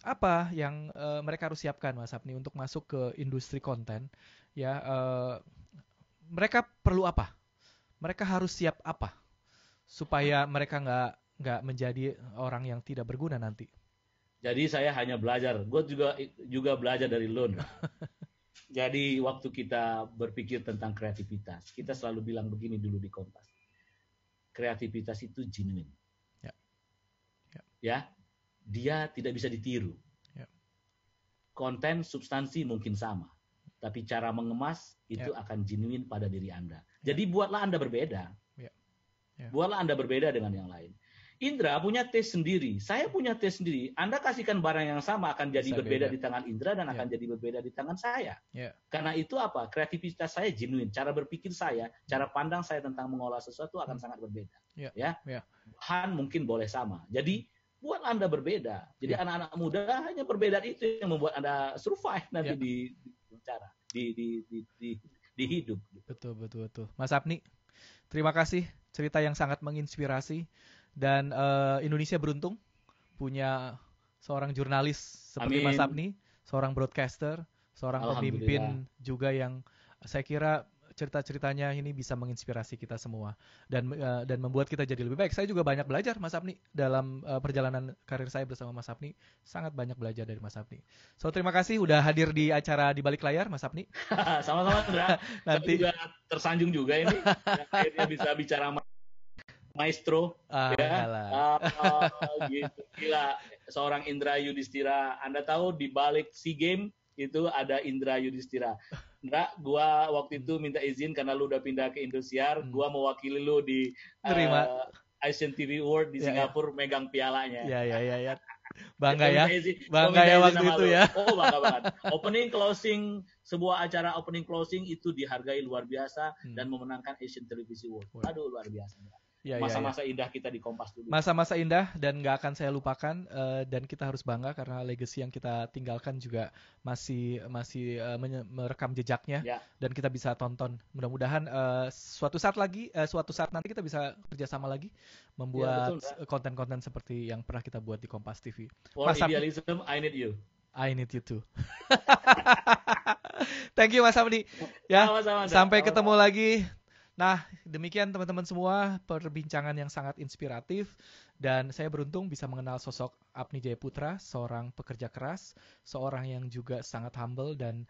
apa yang mereka harus siapkan, Mas Apni, untuk masuk ke industri konten? Ya, mereka perlu apa? Mereka harus siap apa supaya mereka nggak menjadi orang yang tidak berguna nanti? Jadi saya hanya belajar. Gue juga belajar dari lo. Jadi waktu kita berpikir tentang kreativitas, kita selalu bilang begini dulu di Kompas. Kreativitas itu genuine. Ya, dia tidak bisa ditiru. Konten, substansi mungkin sama, tapi cara mengemas itu akan genuine pada diri Anda. Jadi buatlah Anda berbeda. Buatlah Anda berbeda dengan yang lain. Indra punya taste sendiri, saya punya taste sendiri. Anda kasihkan barang yang sama akan jadi berbeda di tangan Indra dan akan jadi berbeda di tangan saya. Karena itu apa? Kreativitas saya genuine, cara berpikir saya, cara pandang saya tentang mengolah sesuatu akan sangat berbeda. Bahan mungkin boleh sama. Jadi buat Anda berbeda. Jadi anak-anak muda hanya perbedaan itu yang membuat Anda survive nanti di hidup. Betul. Mas Apni, terima kasih, cerita yang sangat menginspirasi. Dan Indonesia beruntung punya seorang jurnalis seperti Mas Apni, seorang broadcaster, seorang pemimpin juga yang saya kira cerita-ceritanya ini bisa menginspirasi kita semua dan membuat kita jadi lebih baik. Saya juga banyak belajar, Mas Apni, dalam perjalanan karir saya bersama Mas Apni. Sangat banyak belajar dari Mas Apni. So, terima kasih udah hadir di acara Di Balik Layar, Mas Apni. Sama-sama, Indra. Nanti saya juga tersanjung juga ini. Akhirnya bisa bicara maestro. Gitu. Gila, seorang Indra Yudhistira. Anda tahu di balik SEA Games itu ada Indra Yudhistira. Indra, gua waktu itu minta izin karena lu udah pindah ke Indosiar, gua mewakili lu di Asian TV Award di Singapura megang pialanya. Ya. Bangga ya. Bangga ya waktu itu lu. Ya. Oh, bangga banget. Opening closing, sebuah acara opening closing itu dihargai luar biasa dan memenangkan Asian Television Award. Aduh, luar biasa. Masa-masa indah kita di Kompas dulu. Masa-masa indah dan nggak akan saya lupakan dan kita harus bangga karena legacy yang kita tinggalkan juga masih merekam jejaknya dan kita bisa tonton. Mudah-mudahan suatu saat nanti kita bisa kerjasama lagi membuat konten-konten seperti yang pernah kita buat di Kompas TV. For idealism, I need you. I need you too. Thank you Mas Apni. Ya, sampai ketemu lagi. Nah, demikian teman-teman semua perbincangan yang sangat inspiratif dan saya beruntung bisa mengenal sosok Apni Jayaputra, seorang pekerja keras, seorang yang juga sangat humble dan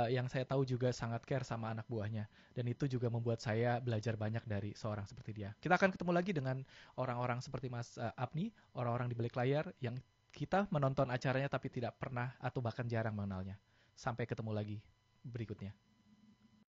yang saya tahu juga sangat care sama anak buahnya. Dan itu juga membuat saya belajar banyak dari seorang seperti dia. Kita akan ketemu lagi dengan orang-orang seperti Mas Apni, orang-orang di balik layar yang kita menonton acaranya tapi tidak pernah atau bahkan jarang mengenalnya. Sampai ketemu lagi berikutnya.